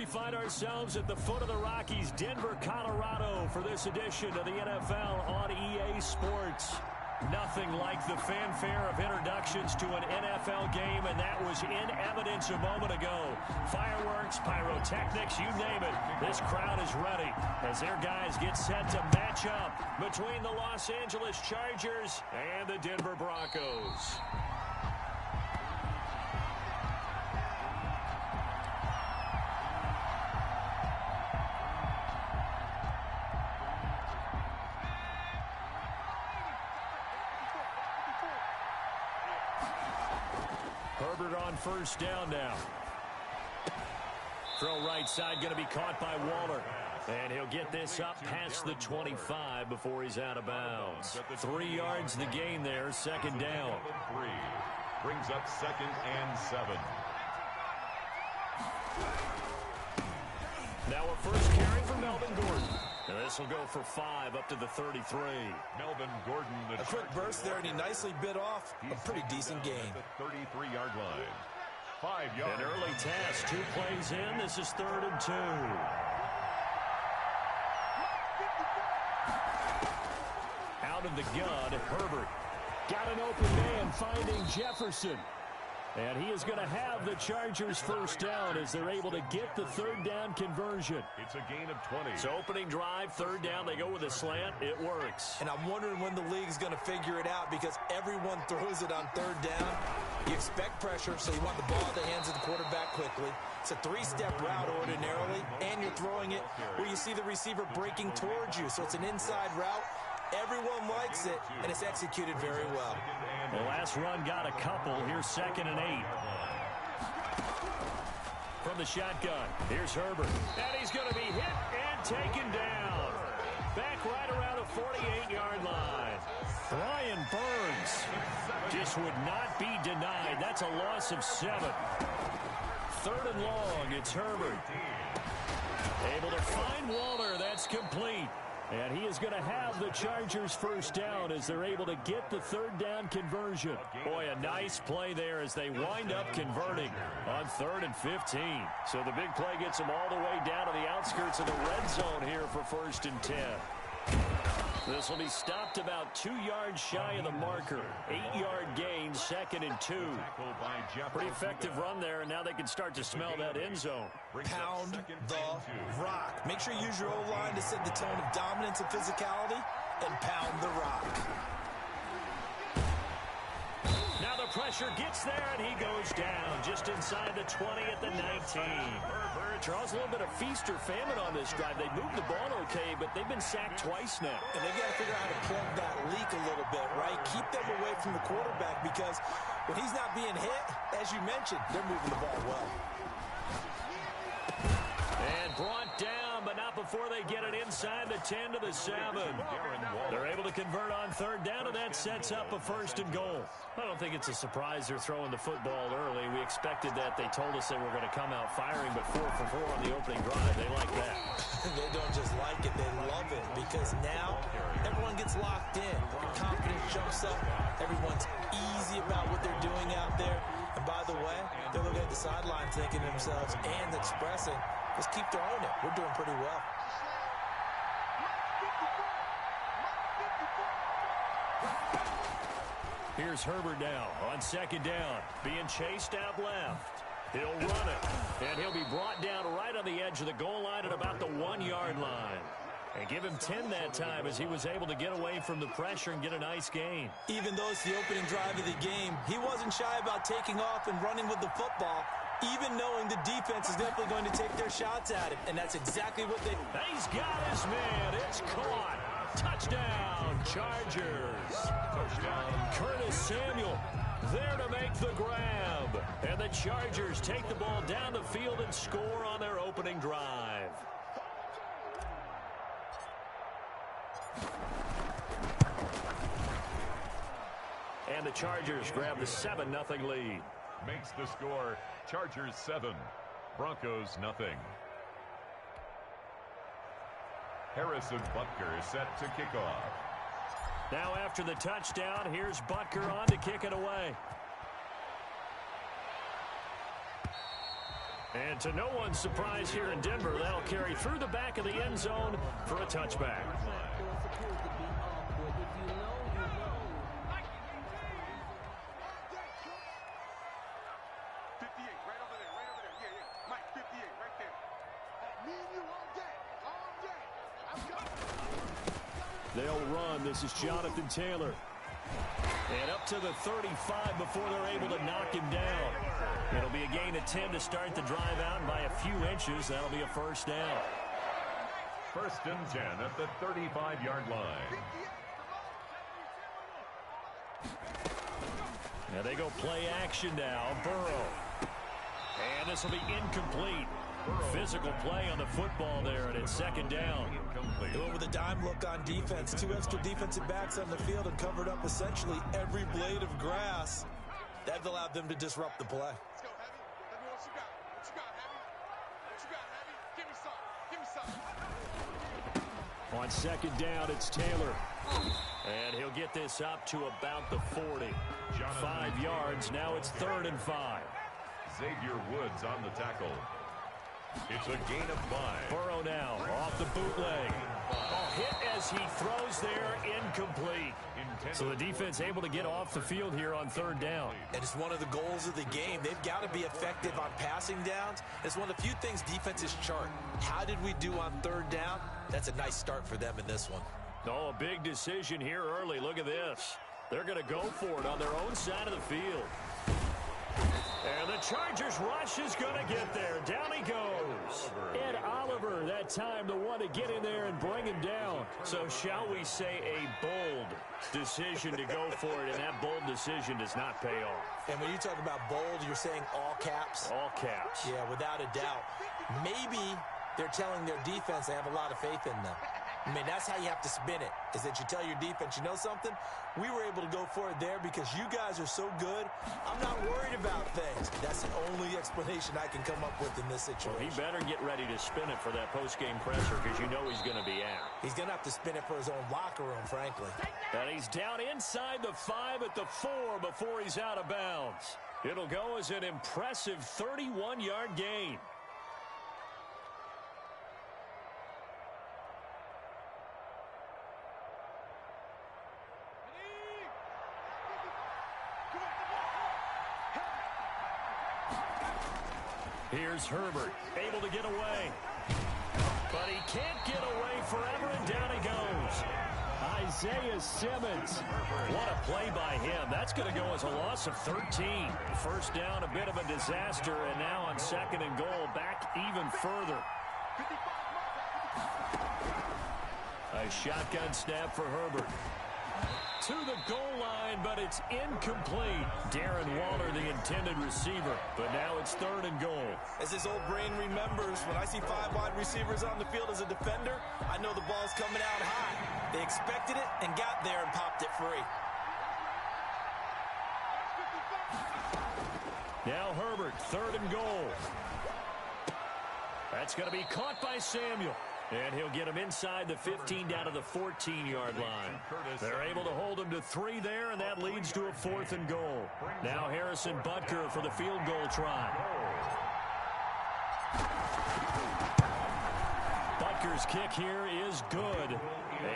find ourselves at the foot of the Rockies, Denver, Colorado, for this edition of the NFL on EA Sports. Nothing like the fanfare of introductions to an NFL game, and that was in evidence a moment ago. Fireworks, pyrotechnics, you name it. This crowd is ready as their guys get set to match up between the Los Angeles Chargers and the Denver Broncos. Herbert on first down now. Throw right side going to be caught by Waller. And he'll get this up past the 25 before he's out of bounds. 3 yards the gain there, second down. Brings up 2nd and 7. Now a first carry for Melvin Gordon. And this will go for 5 up to the 33. Melvin Gordon. A quick burst there, and he nicely bit off a pretty decent gain. The 33-yard line. 5 yards. An early task. 2 plays in. This is 3rd and 2. Out of the gun, Herbert. Got an open man finding Jefferson. And he is going to have the Chargers first down as they're able to get the 3rd down conversion. It's a gain of 20. So opening drive, 3rd down, they go with a slant. It works. And I'm wondering when the league's going to figure it out because everyone throws it on 3rd down. You expect pressure, so you want the ball in the hands of the quarterback quickly. It's a 3-step route ordinarily, and you're throwing it where you see the receiver breaking towards you. So it's an inside route. Everyone likes it, and it's executed very well. The last run got a couple. Here's 2nd and 8. From the shotgun, here's Herbert. And he's going to be hit and taken down. Back right around the 48-yard line. Brian Burns just would not be denied. That's a loss of 7. 3rd and long, it's Herbert. Able to find Waller. That's complete. And he is going to have the Chargers first down as they're able to get the 3rd down conversion. Boy, a nice play there as they wind up converting on 3rd and 15. So the big play gets them all the way down to the outskirts of the red zone here for 1st and 10. This will be stopped about 2 yards shy of the marker. 8-yard gain, 2nd and 2. Pretty effective run there, and now they can start to smell that end zone. Pound the rock. Make sure you use your O-line to set the tone of dominance and physicality, and pound the rock. Now the pressure gets there, and he goes down just inside the 20 at the 19. Charles, a little bit of feast or famine on this drive. They moved the ball okay, but they've been sacked twice now. And they've got to figure out how to plug that leak a little bit, right? Keep them away from the quarterback because when he's not being hit, as you mentioned, they're moving the ball well. And brought down, but not before they get it inside the 10 to the 7. They're able to convert on 3rd down, and that sets up a 1st and goal. I don't think it's a surprise they're throwing the football early. We expected that. They told us they were going to come out firing, but 4 for 4 on the opening drive. They like that. They don't just like it, they love it, because now everyone gets locked in. Their confidence jumps up. Everyone's easy about what they're doing out there. And by the way, they're looking at the sideline thinking to themselves and expressing, let's keep throwing it. We're doing pretty well. Here's Herbert now on 2nd down, being chased out left. He'll run it, and he'll be brought down right on the edge of the goal line at about the 1-yard line. And give him 10 that time as he was able to get away from the pressure and get a nice gain. Even though it's the opening drive of the game, he wasn't shy about taking off and running with the football, even knowing the defense is definitely going to take their shots at him. And that's exactly what they... He's got his man. It's caught. Touchdown, Chargers. Touchdown. Curtis Samuel there to make the grab. And the Chargers take the ball down the field and score on their opening drive. And the Chargers grab the 7-0 lead. Makes the score Chargers 7, Broncos nothing. Harrison Butker is set to kick off. Now after the touchdown, here's Butker on to kick it away. And to no one's surprise here in Denver, that'll carry through the back of the end zone for a touchback. They'll run. This is Jonathan Taylor. And up to the 35 before they're able to knock him down. It'll be a gain of 10 to start the drive out, and by a few inches, that'll be a first down. 1st and 10 at the 35-yard line. Now they go play action now. Burrow. And this will be incomplete. Physical play on the football there, and it's 2nd down. Go over the dime look on defense. 2 extra defensive backs on the field and covered up essentially every blade of grass. That allowed them to disrupt the play. Let's go, Heavy. Let me know what you got. What you got, Heavy? What you got, Heavy? Give me some. Give me some. On 2nd down, it's Taylor. And he'll get this up to about the 40. 5 yards. Now it's 3rd and 5. Xavier Woods on the tackle. It's a gain of 5. Burrow now off the bootleg. Hit as he throws there, incomplete. So the defense able to get off the field here on 3rd down. And it's one of the goals of the game. They've got to be effective on passing downs. It's one of the few things defenses chart. How did we do on 3rd down? That's a nice start for them in this one. Oh, a big decision here early. Look at this. They're going to go for it on their own side of the field. And the Chargers rush is going to get there. Down he goes. Ed Oliver, that time the one to get in there and bring him down. So shall we say a bold decision to go for it, and that bold decision does not pay off. And when you talk about bold, you're saying all caps? All caps. Yeah, without a doubt. Maybe they're telling their defense they have a lot of faith in them. I mean, that's how you have to spin it, is that you tell your defense, you know something? We were able to go for it there because you guys are so good. I'm not worried about things. That's the only explanation I can come up with in this situation. Well, he better get ready to spin it for that post-game presser because you know he's going to be out. He's going to have to spin it for his own locker room, frankly. And he's down inside the 5 at the 4 before he's out of bounds. It'll go as an impressive 31-yard gain. Here's Herbert, able to get away. But he can't get away forever, and down he goes. Isaiah Simmons. What a play by him. That's going to go as a loss of 13. 1st down, a bit of a disaster, and now on 2nd and goal, back even further. A shotgun snap for Herbert. To the goal line, but it's incomplete. Darren Waller, the intended receiver, but now it's 3rd and goal. As his old brain remembers, when I see 5 wide receivers on the field as a defender, I know the ball's coming out high. They expected it and got there and popped it free. Now Herbert, 3rd and goal. That's going to be caught by Samuel. And he'll get him inside the 15 down to the 14-yard line. They're able to hold him to 3 there, and that leads to a 4th and goal. Now Harrison Butker for the field goal try. Butker's kick here is good.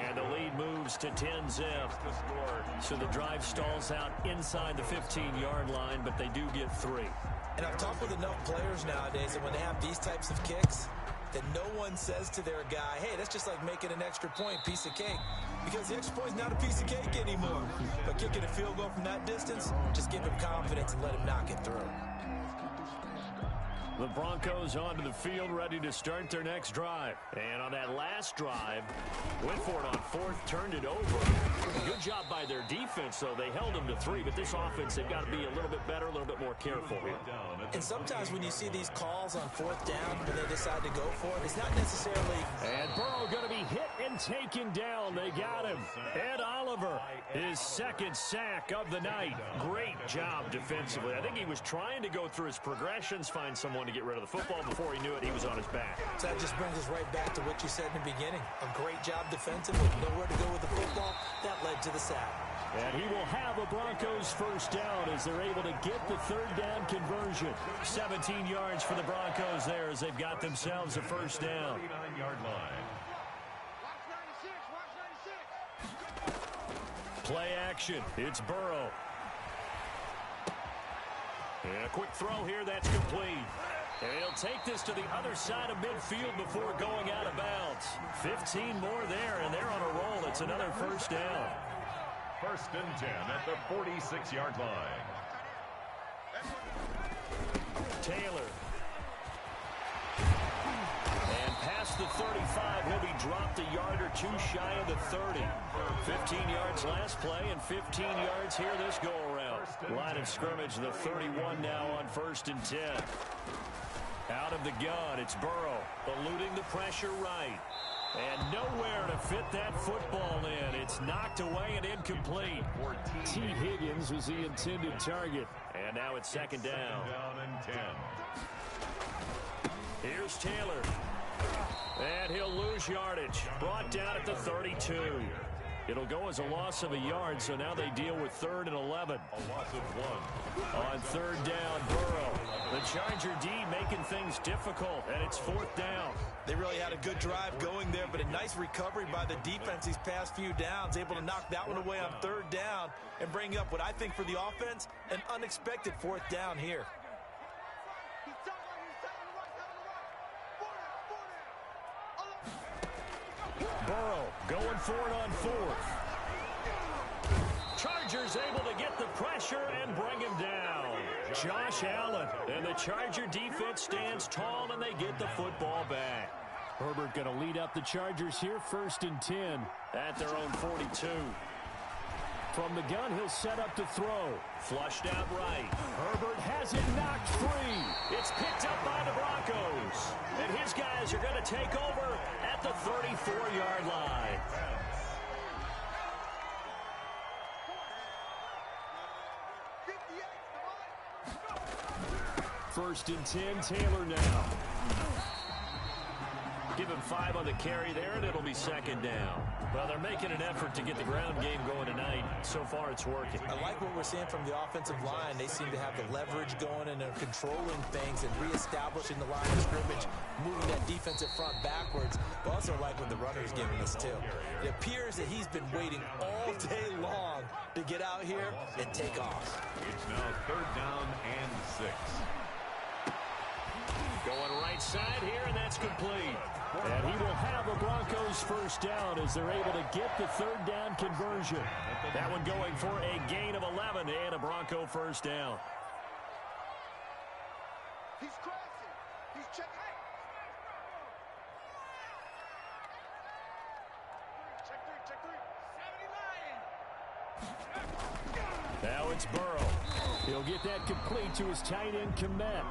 And the lead moves to 10-zip. So the drive stalls out inside the 15-yard line, but they do get 3. And I've talked with enough players nowadays that when they have these types of kicks, that no one says to their guy, hey, that's just like making an extra point, piece of cake. Because the extra point's not a piece of cake anymore. But kicking a field goal from that distance, just give him confidence and let him knock it through. The Broncos onto the field, ready to start their next drive. And on that last drive, went for it on 4th, turned it over. Good job by their defense, though. They held them to 3, but this offense, they've got to be a little bit better, a little bit more careful. And sometimes when you see these calls on 4th down, when they decide to go for it, it's not necessarily... And Burrow going to be hit and taken down. They got him. Ed Oliver, his 2nd sack of the night. Great job defensively. I think he was trying to go through his progressions, find someone to get rid of the football. Before he knew it, he was on his back. So that just brings us right back to what you said in the beginning. A great job defensively, nowhere to go with the football. That led to the sack. And he will have a Broncos first down as they're able to get the third down conversion. 17 yards for the Broncos there as they've got themselves a first down. 39-yard line. Play action. It's Burrow. And a quick throw here that's complete. And he'll take this to the other side of midfield before going out of bounds. 15 more there, and they're on a roll. It's another first down. First and 10 at the 46-yard line. Taylor. And past the 35, he'll be dropped a yard or two shy of the 30. 15 yards last play and 15 yards here this go-around. Line of scrimmage, the 31 now on first and 10. Out of the gun, it's Burrow, eluding the pressure right. And nowhere to fit that football in. It's knocked away and incomplete. T. Higgins was the intended target. And now it's second down. Down and 10. Here's Taylor. And he'll lose yardage. Brought down at the 32. It'll go as a loss of a yard, so now they deal with 3rd and 11. A loss of 1. On third down, Burrow. The Charger D making things difficult, and it's 4th down. They really had a good drive going there, but a nice recovery by the defense these past few downs, able to knock that one away on third down and bring up what I think for the offense, an unexpected 4th down here. Burrow going for it on 4th. Chargers able to get the pressure and bring him down. Josh Allen, and the Charger defense stands tall, and they get the football back. Herbert going to lead up the Chargers here, 1st and 10 at their own 42. From the gun, he'll set up to throw. Flushed out right. Herbert has it knocked free. It's picked up by the Broncos. And his guys are going to take over at the 34-yard line. First and 10, Taylor now. Give him 5 on the carry there, and it'll be second down. Well, they're making an effort to get the ground game going tonight. So far, it's working. I like what we're seeing from the offensive line. They seem to have the leverage going, and they're controlling things and reestablishing the line of scrimmage, moving that defensive front backwards. But also like what the runner's giving us, too. It appears that he's been waiting all day long to get out here and take off. It's now 3rd down and 6. Going right side here, and that's complete. And he will have a Broncos first down as they're able to get the third down conversion. That one going for a gain of 11 and a Bronco first down. He's crossing. He's checking. Check three. Now it's Burrow. He'll get that complete to his tight end, Komet.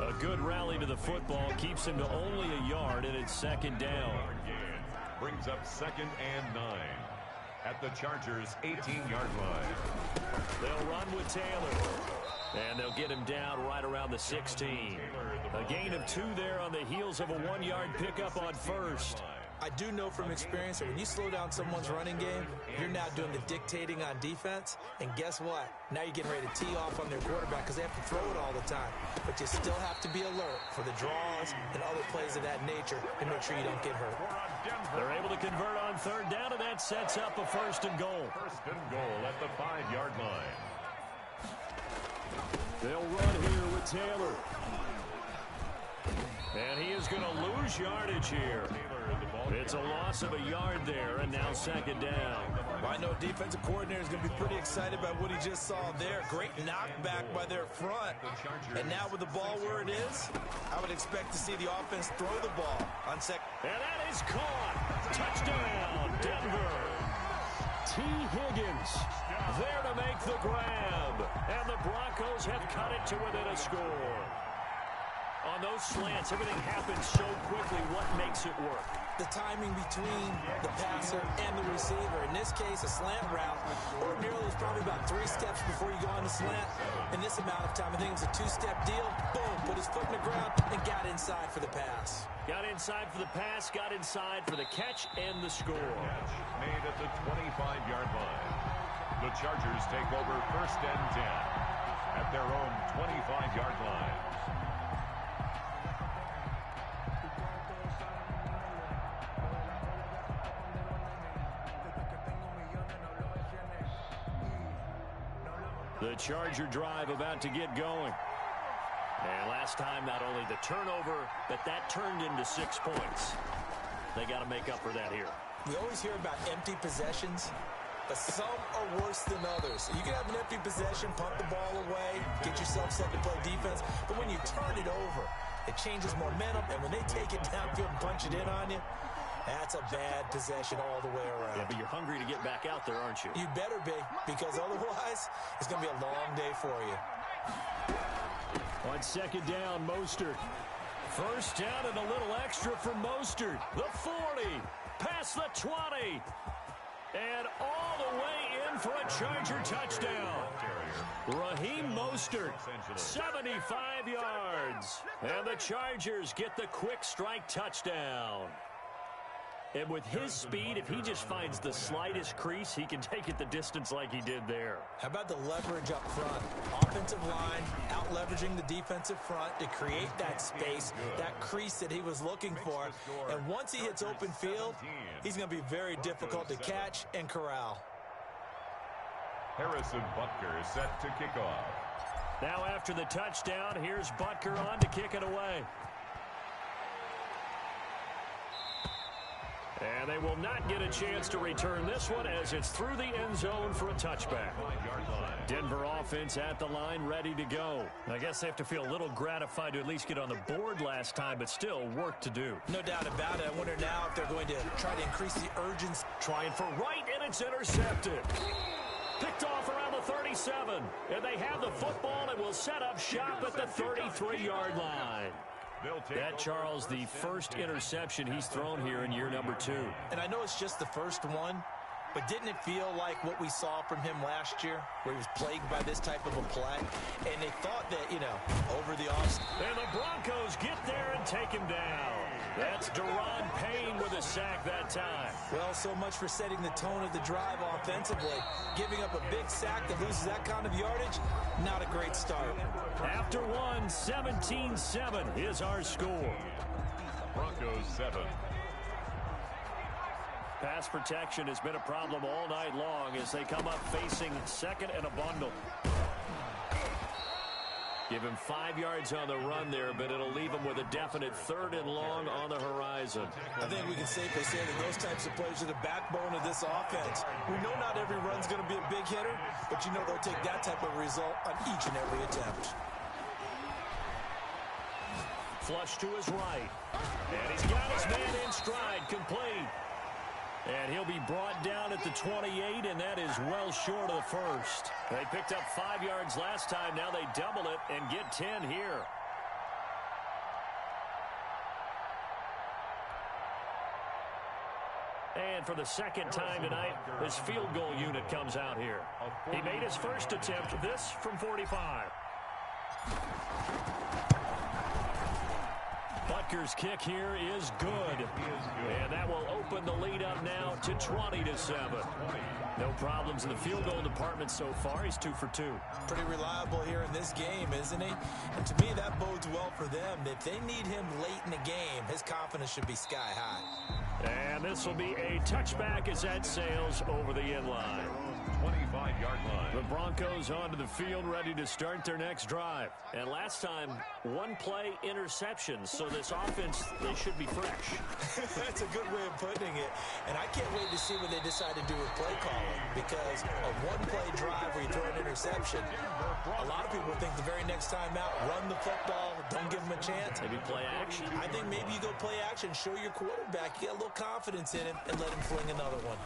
A good rally to the football keeps him to only a yard, and it's second down. Brings up 2nd and 9 at the Chargers' 18-yard line. They'll run with Taylor. And they'll get him down right around the 16. A gain of 2 there on the heels of a 1-yard pickup on first. I do know from experience that when you slow down someone's running game, you're now doing the dictating on defense. And guess what? Now you're getting ready to tee off on their quarterback because they have to throw it all the time. But you still have to be alert for the draws and other plays of that nature and make sure you don't get hurt. They're able to convert on third down, and that sets up a 1st and goal. 1st and goal at the 5-yard line. They'll run here with Taylor. And he is going to lose yardage here. It's a loss of a yard there, and now second down. Well, I know defensive coordinator is going to be pretty excited about what he just saw there. Great knockback by their front. And now with the ball where it is, I would expect to see the offense throw the ball on second. And that is caught. Touchdown, Denver. T. Higgins there to make the grab. And the Broncos have cut it to within a score. On those slants, everything happens so quickly. What makes it work? The timing between the passer and the receiver. In this case, a slant route. Ordinarily, it's probably about 3 steps before you go on the slant. In this amount of time, I think it was a 2-step deal. Boom, put his foot in the ground and got inside for the pass. Got inside for the pass, got inside for the catch and the score. Catch made at the 25-yard line. The Chargers take over 1st and 10 at their own 25-yard line. The Charger drive about to get going. And last time, not only the turnover, but that turned into 6 points. They got to make up for that here. We always hear about empty possessions, but some are worse than others. You can have an empty possession, pump the ball away, get yourself set to play defense, but when you turn it over, it changes momentum, and when they take it downfield and punch it in on you, that's a bad possession all the way around. Yeah, but you're hungry to get back out there, aren't you? You better be, because otherwise, it's going to be a long day for you. On 2nd down, Mostert. 1st down and a little extra for Mostert. The 40, past the 20, and all the way in for a Charger touchdown. Raheem Mostert, 75 yards. And the Chargers get the quick strike touchdown. And with his speed, if he just finds the slightest crease, he can take it the distance like he did there. How about the leverage up front? Offensive line out-leveraging the defensive front to create that space, that crease that he was looking for. And once he hits open field, he's going to be very difficult to catch and corral. Harrison Butker is set to kick off. Now after the touchdown, here's Butker on to kick it away. And they will not get a chance to return this one as it's through the end zone for a touchback. Denver offense at the line, ready to go. I guess they have to feel a little gratified to at least get on the board last time, but still work to do. No doubt about it. I wonder now if they're going to try to increase the urgency. Trying for right, and it's intercepted. Picked off around the 37. And they have the football and will set up shop at the 33-yard line. That, Charles, the first interception he's thrown here in year number 2. And I know it's just the first one, but didn't it feel like what we saw from him last year, where he was plagued by this type of a play? And they thought that, over the offseason. And the Broncos get there and take him down. That's Deron Payne with a sack that time. Well, so much for setting the tone of the drive offensively. Giving up a big sack that loses that kind of yardage, not a great start. After one, 17-7 is our score. Broncos 7. Pass protection has been a problem all night long as they come up facing 2nd and a bundle. Give him 5 yards on the run there, but it'll leave him with a definite 3rd and long on the horizon. I think we can safely say that those types of plays are the backbone of this offense. We know not every run's going to be a big hitter, but they'll take that type of result on each and every attempt. Flush to his right. And he's got his man in stride, complete. And he'll be brought down at the 28, and that is well short of the first. They picked up 5 yards last time. Now they double it and get 10 here. And for the second time tonight, his field goal unit comes out here. He made his first attempt, this from 45. Butker's kick here is good. And that will open the lead up now to 20-7. No problems in the field goal department so far. He's 2 for 2. Pretty reliable here in this game, isn't he? And to me, that bodes well for them. If they need him late in the game, his confidence should be sky high. And this will be a touchback as that sails over the end line. 25-yard line. The Broncos onto the field, ready to start their next drive. And last time, 1-play interceptions. So this offense, they should be fresh. That's a good way of putting it. And I can't wait to see what they decide to do with play calling. Because a 1-play drive where you throw an interception, a lot of people think the very next time out, run the football, don't give them a chance. Maybe play action. I think maybe you go play action, show your quarterback, you get a little confidence in him, and let him fling another one.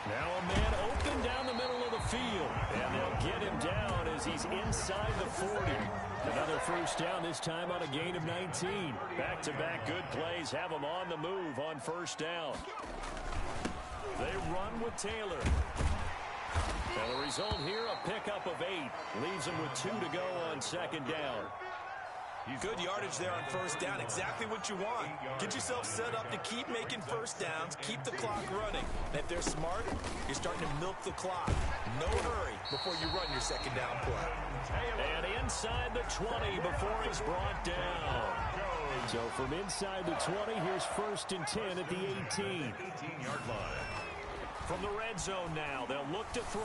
Now a man open down the middle of the field. And they'll get him down as he's inside the 40. Another first down, this time on a gain of 19. Back-to-back good plays have him on the move on first down. They run with Taylor. And the result here, a pickup of 8. Leaves him with 2 to go on second down. Good yardage there on first down. Exactly what you want. Get yourself set up to keep making first downs, keep the clock running. And if they're smart, you're starting to milk the clock. No hurry before you run your second down play. And inside the 20 before he's brought down. So from inside the 20, here's 1st and 10 at the 18. 18-yard line. From the red zone now, they'll look to throw.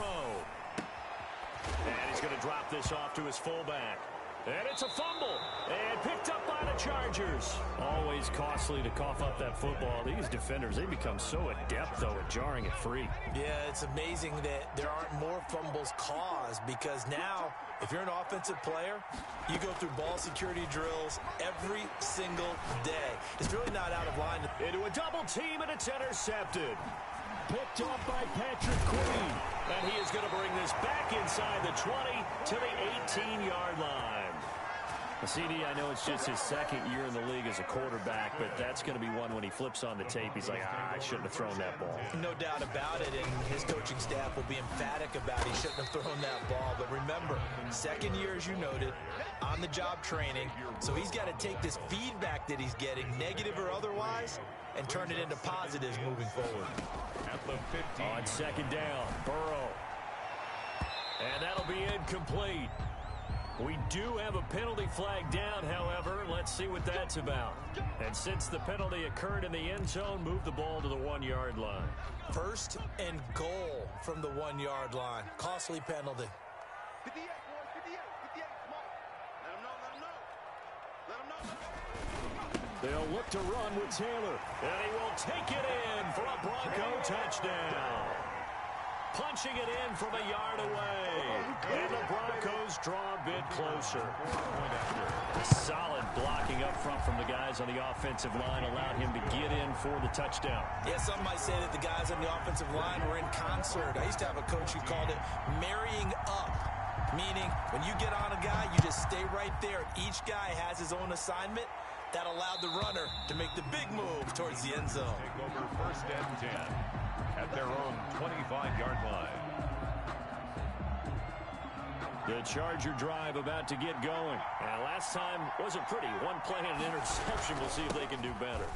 And he's going to drop this off to his fullback. And it's a fumble. And picked up by the Chargers. Always costly to cough up that football. These defenders, they become so adept, though, at jarring it free. Yeah, it's amazing that there aren't more fumbles caused, because now, if you're an offensive player, you go through ball security drills every single day. It's really not out of line. Into a double team, and it's intercepted. Picked off by Patrick Queen. And he is going to bring this back inside the 20 to the 18-yard line. CD, I know it's just his second year in the league as a quarterback, but that's going to be one when he flips on the tape. He's like, I shouldn't have thrown that ball. No doubt about it, and his coaching staff will be emphatic about he shouldn't have thrown that ball. But remember, second year, as you noted, on-the-job training, so he's got to take this feedback that he's getting, negative or otherwise, and turn it into positives moving forward. At the 15. On second down, Burrow. And that'll be incomplete. We do have a penalty flag down, however. Let's see what that's about. And since the penalty occurred in the end zone, move the ball to the 1-yard line. 1st and goal from the 1-yard line. Costly penalty. 58, boys, 58, 58, come on. Let them know. They'll look to run with Taylor. And he will take it in for a Bronco touchdown. Punching it in from a yard away. And the Broncos draw a bit closer. Solid blocking up front from the guys on the offensive line allowed him to get in for the touchdown. Yeah, some might say that the guys on the offensive line were in concert. I used to have a coach who called it marrying up, meaning when you get on a guy, you just stay right there. Each guy has his own assignment. That allowed the runner to make the big move towards the end zone. Take over 1st and 10 at their own 25-yard line. The Charger drive about to get going. Last time wasn't pretty. One play and an interception. We'll see if they can do better.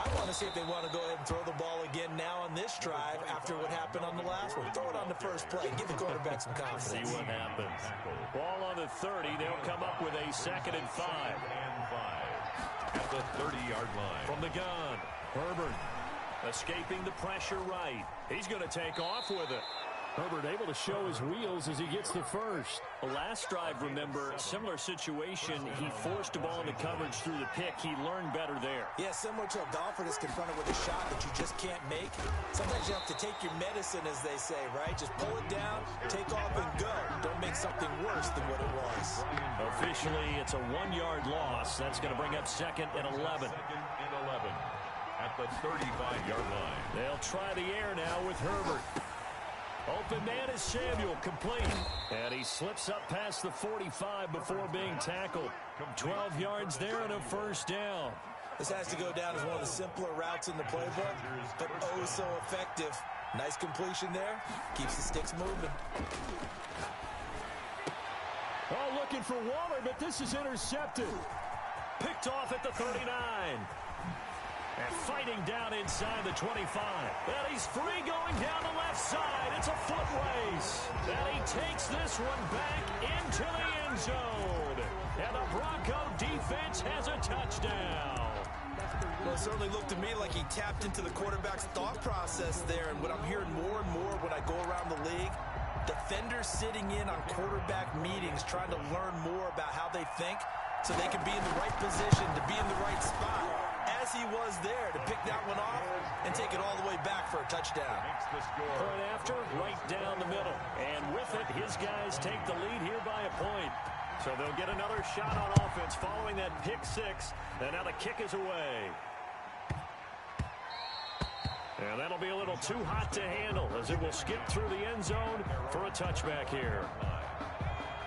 I want to see if they want to go ahead and throw the ball again now on this drive after what happened on the last one. Throw it on the first play. Give the quarterback some confidence. See what happens. Ball on the 30. They'll come up with a 2nd and 5. At the 30-yard line. From the gun, Herbert escaping the pressure right. He's going to take off with it. Herbert able to show his wheels as he gets the first. The last drive, remember, similar situation. He forced the ball into coverage through the pick. He learned better there. Yeah, similar to a golfer that's confronted with a shot that you just can't make. Sometimes you have to take your medicine, as they say, right? Just pull it down, take off, and go. Don't make something worse than what it was. Officially, it's a 1-yard loss. That's going to bring up 2nd and 11. 2nd and 11 at the 35-yard line. They'll try the air now with Herbert. Open man is Samuel, complete. And he slips up past the 45 before being tackled. 12 yards there and a 1st down. This has to go down as one of the simpler routes in the playbook, but oh so effective. Nice completion there. Keeps the sticks moving. Oh, looking for Waller, but this is intercepted. Picked off at the 39. And fighting down inside the 25. And he's free going down the left side. It's a foot race. And he takes this one back into the end zone. And the Bronco defense has a touchdown. Well, it certainly looked to me like he tapped into the quarterback's thought process there. And what I'm hearing more and more when I go around the league, defenders sitting in on quarterback meetings trying to learn more about how they think so they can be in the right position to be in the right spot. As he was there to pick that one off and take it all the way back for a touchdown. Point after, right down the middle. And with it, his guys take the lead here by a point. So they'll get another shot on offense following that pick 6. And now the kick is away. And that'll be a little too hot to handle as it will skip through the end zone for a touchback here.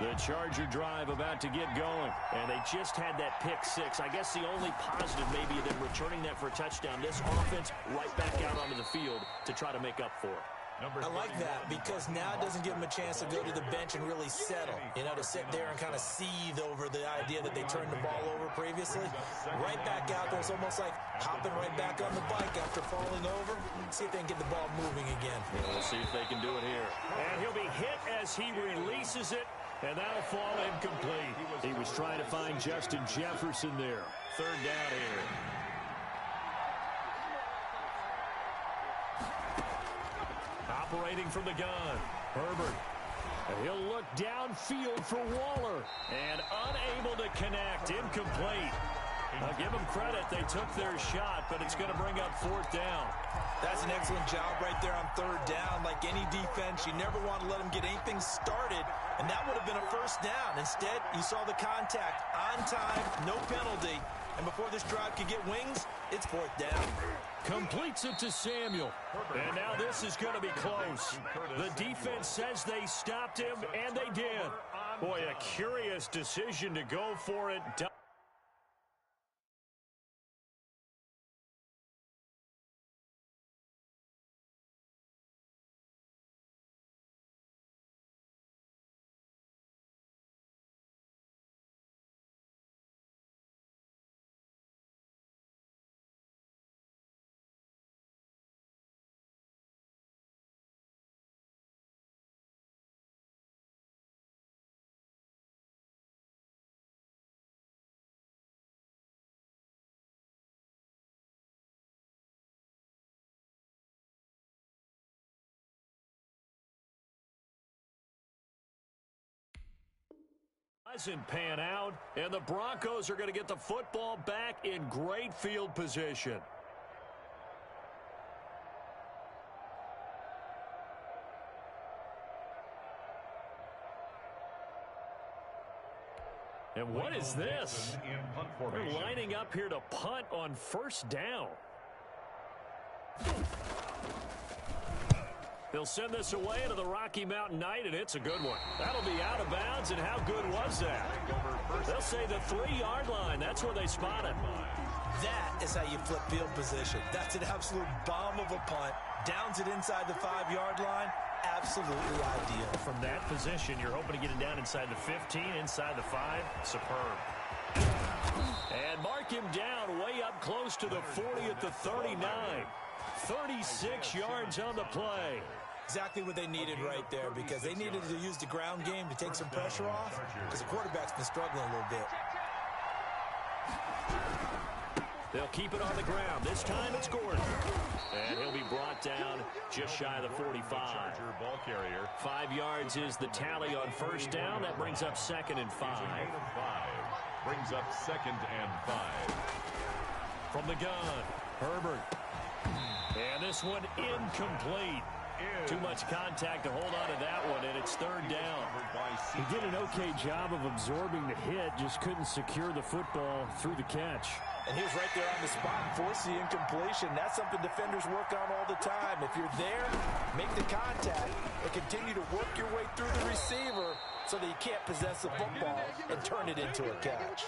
The Charger drive about to get going, and they just had that pick 6. I guess the only positive maybe of them returning that for a touchdown. This offense right back out onto the field to try to make up for it. I like that because now it doesn't give them a chance to go to the bench and really settle, to sit there and kind of seethe over the idea that they turned the ball over previously. Right back out there. It's almost like hopping right back on the bike after falling over. See if they can get the ball moving again. Yeah, we'll see if they can do it here. And he'll be hit as he releases it, and that'll fall incomplete. He was trying to find Justin Jefferson there. Third down here. Operating from the gun, Herbert. And he'll look downfield for Waller. And unable to connect. Incomplete. I'll give them credit. They took their shot, but it's going to bring up fourth down. That's an excellent job right there on third down. Like any defense, you never want to let them get anything started, and that would have been a first down. Instead, you saw the contact on time, no penalty, and before this drive could get wings, it's fourth down. Completes it to Samuel. And now this is going to be close. The defense says they stopped him, and they did. Boy, a curious decision to go for it. Doesn't pan out, and the Broncos are going to get the football back in great field position. And what is this? They're lining up here to punt on first down. They'll send this away into the Rocky Mountain Night, and it's a good one. That'll be out of bounds, and how good was that? They'll say the 3-yard line. That's where they spot it. That is how you flip field position. That's an absolute bomb of a punt. Downs it inside the 5-yard line. Absolutely ideal. From that position, you're hoping to get it down inside the 15, inside the 5. Superb. And mark him down way up close to the 40 at the 39. 36 yards on the play. Exactly what they needed right there, because they needed to use the ground game to take some pressure off, because the quarterback's been struggling a little bit. They'll keep it on the ground. This time it's Gordon. And he'll be brought down just shy of the 45. 5 yards is the tally on first down. That brings up 2nd and 5. Brings up 2nd and 5. From the gun, Herbert. And this one incomplete. Too much contact to hold on to that one, and it's third down. He did an okay job of absorbing the hit, just couldn't secure the football through the catch. And he was right there on the spot and forced the incompletion. That's something defenders work on all the time. If you're there, make the contact and continue to work your way through the receiver so that you can't possess the football and turn it into a catch.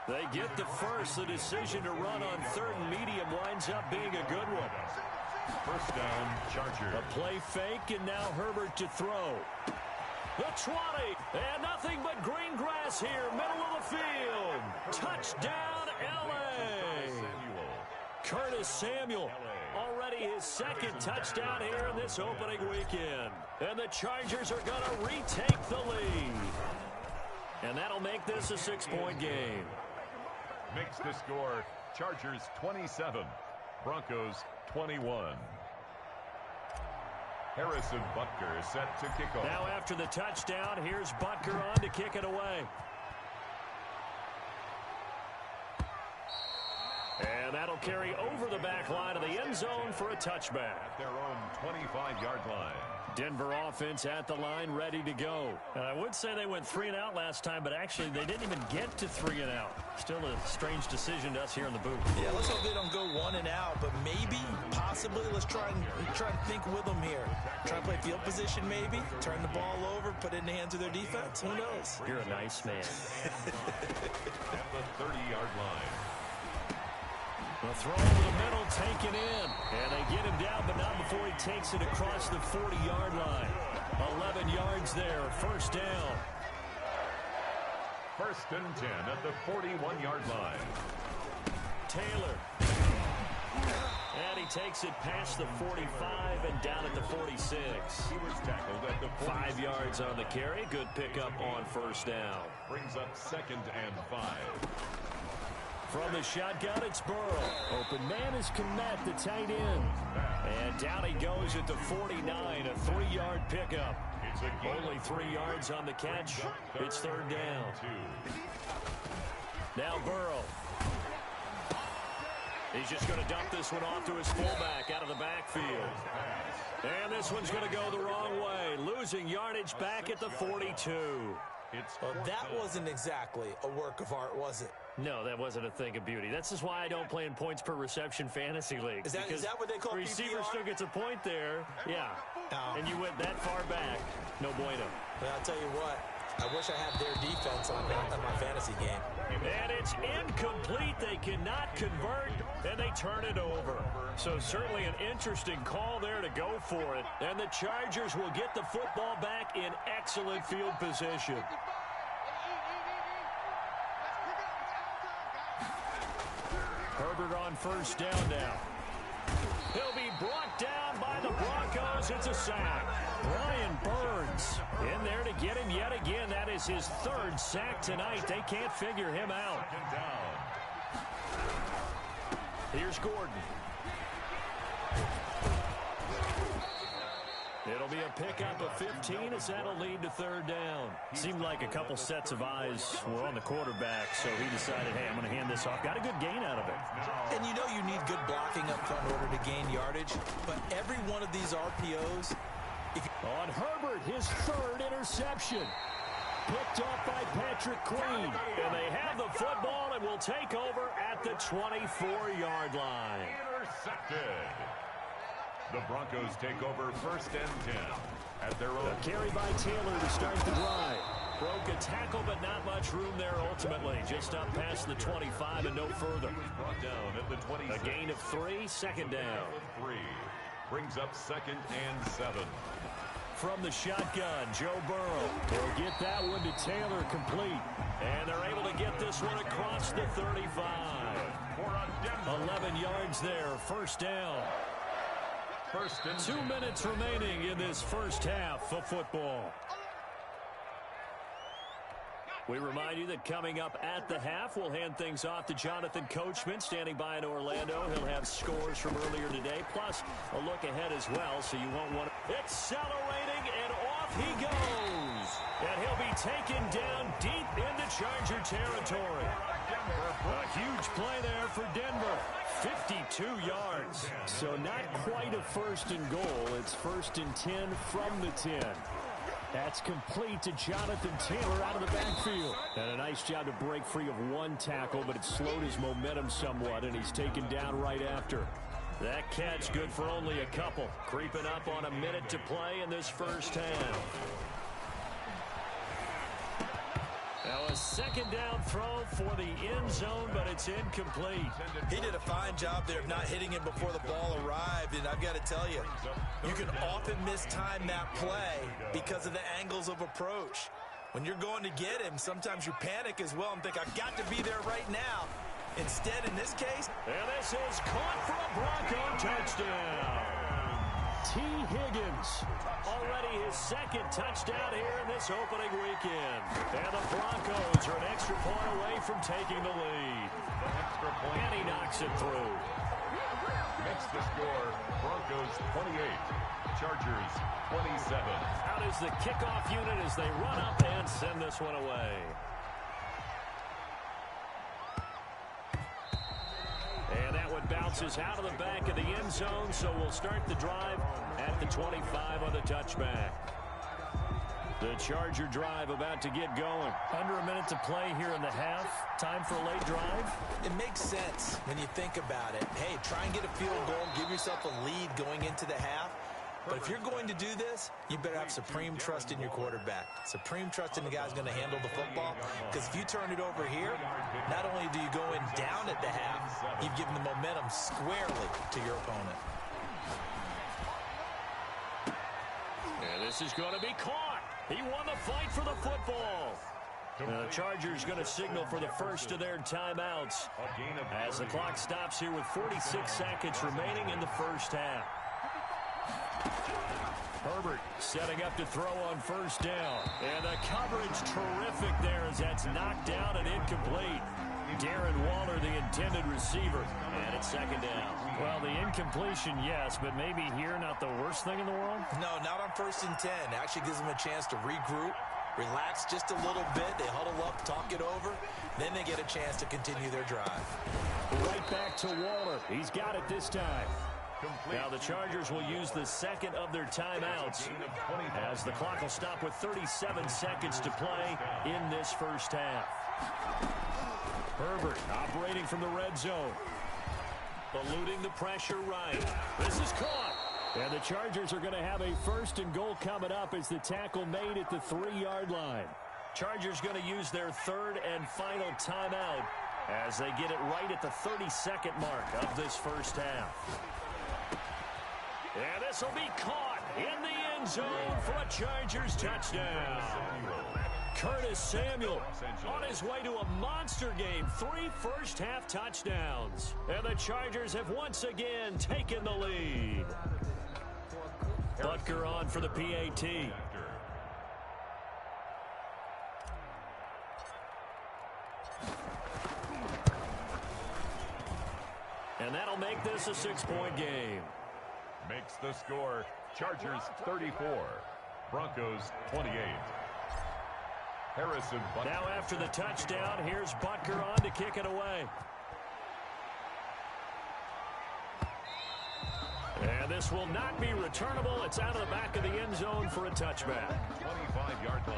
They get the first. The decision to run on 3rd and medium winds up being a good one. First down, Chargers. A play fake, and now Herbert to throw. The 20, and nothing but green grass here, middle of the field. Touchdown, L.A. Curtis Samuel, already his 2nd touchdown here in this opening weekend. And the Chargers are going to retake the lead. And that'll make this a 6-point game. Makes the score Chargers 27, Broncos 21. Harrison Butker set to kick off. Now after the touchdown, here's Butker on to kick it away. And that'll carry over the back line of the end zone for a touchback. At their own 25-yard line. Denver offense at the line, ready to go. I would say they went 3 and out last time, but actually they didn't even get to 3 and out. Still a strange decision to us here in the booth. Yeah, let's hope they don't go 1 and out, but maybe, possibly, let's try and think with them here. Try and play field position maybe, turn the ball over, put it in the hands of their defense. Who knows? You're a nice man. At the 30-yard line. The throw over the middle, taken in. And they get him down, but not before he takes it across the 40-yard line. 11 yards there, first down. First and 10 at the 41-yard line. Taylor. And he takes it past the 45 and down at the 46. He was tackled at the 5 yards on the carry. Good pickup on first down. Brings up second and 5. From the shotgun, it's Burrow. Open man is Kmet, the tight end. And down he goes at the 49, a 3-yard pickup. Only 3 yards on the catch. It's third down. Now Burrow. He's just going to dump this one off to his fullback out of the backfield. And this one's going to go the wrong way. Losing yardage back at the 42. Well, that wasn't exactly a work of art, was it? No, that wasn't a thing of beauty. That's just why I don't play in points per reception fantasy leagues. Is that what they call receiver PPR? Still gets a point there. Yeah. And you went that far back. No bueno. But I'll tell you what, I wish I had their defense on my fantasy game. And it's incomplete. They cannot convert, and they turn it over. So certainly an interesting call there to go for it. And the Chargers will get the football back in excellent field position. Herbert on first down now. He'll be brought down by the Broncos. It's a sack. Brian Burns in there to get him yet again. That is his third sack tonight. They can't figure him out. Here's Gordon. It'll be a pickup of 15 as that'll lead to third down. Seemed like a couple sets of eyes were on the quarterback, so he decided, hey, I'm going to hand this off. Got a good gain out of it. And you know you need good blocking up front in order to gain yardage, but every one of these RPOs... On Herbert, his third interception. Picked up by Patrick Queen. And they have the football and will take over at the 24-yard line. Intercepted. The Broncos take over first and 10 at their own. A carry by Taylor to start the drive. Broke a tackle, but not much room there ultimately. Just up past the 25 and no further. Brought down at the 26. A gain of 3, second down. 3 brings up second and 7. From the shotgun, Joe Burrow. They'll get that one to Taylor complete. And they're able to get this one across the 35. 11 yards there, first down. First and 2 minutes remaining in this first half of football. We remind you that coming up at the half, we'll hand things off to Jonathan Coachman, standing by in Orlando. He'll have scores from earlier today, plus a look ahead as well, so you won't want to... Accelerating, and off he goes. And he'll be taken down deep into Charger territory. A huge play there for Denver. 52 yards. So not quite a first and goal. It's first and 10 from the 10. That's complete to Jonathan Taylor out of the backfield. And a nice job to break free of one tackle, but it slowed his momentum somewhat, and he's taken down right after. That catch good for only a couple. Creeping up on a minute to play in this first half. Now a second down throw for the end zone, but it's incomplete. He did a fine job there of not hitting him before the ball arrived, and I've got to tell you, you can often mistime that play because of the angles of approach. When you're going to get him, sometimes you panic as well and think, I've got to be there right now. Instead, in this case... And this is caught for a Bronco touchdown. T. Higgins, already his second touchdown here in this opening weekend. And the Broncos are an extra point away from taking the lead. And he knocks it through. Makes the score Broncos 28, Chargers 27. Out is the kickoff unit as they run up and send this one away. And that one bounces out of the back of the end zone, so we'll start the drive at the 25 on the touchback. The Charger drive about to get going. Under a minute to play here in the half. Time for a late drive. It makes sense when you think about it. Hey, try and get a field goal, give yourself a lead going into the half. But if you're going to do this, you better have supreme trust in your quarterback. Supreme trust in the guy's going to handle the football. Because if you turn it over here, not only do you go in down at the half, you've given the momentum squarely to your opponent. And this is going to be caught. He won the fight for the football. Now the Chargers going to signal for the first of their timeouts as the clock stops here with 46 seconds remaining in the first half. Herbert setting up to throw on first down. And the coverage terrific there as that's knocked down and incomplete. Darren Waller, the intended receiver, and it's second down. Well, the incompletion, yes, but maybe here not the worst thing in the world? No, not on 1st and 10. It actually gives them a chance to regroup, relax just a little bit. They huddle up, talk it over. Then they get a chance to continue their drive. Right back to Waller. He's got it this time. Now the Chargers will use the second of their timeouts as the clock will stop with 37 seconds to play in this first half. Herbert operating from the red zone. Eluding the pressure right. This is caught. And the Chargers are going to have a 1st and goal coming up as the tackle made at the 3-yard line. Chargers going to use their third and final timeout as they get it right at the 32nd mark of this first half. And this will be caught in the end zone for a Chargers touchdown. Curtis Samuel on his way to a monster game. 3 first-half touchdowns. And the Chargers have once again taken the lead. Butker on for the PAT. And that'll make this a 6-point game. Makes the score Chargers 34, Broncos 28. Harrison Butker. Now after the touchdown, here's Butker on to kick it away. And this will not be returnable. It's out of the back of the end zone for a touchback. 25-yard line.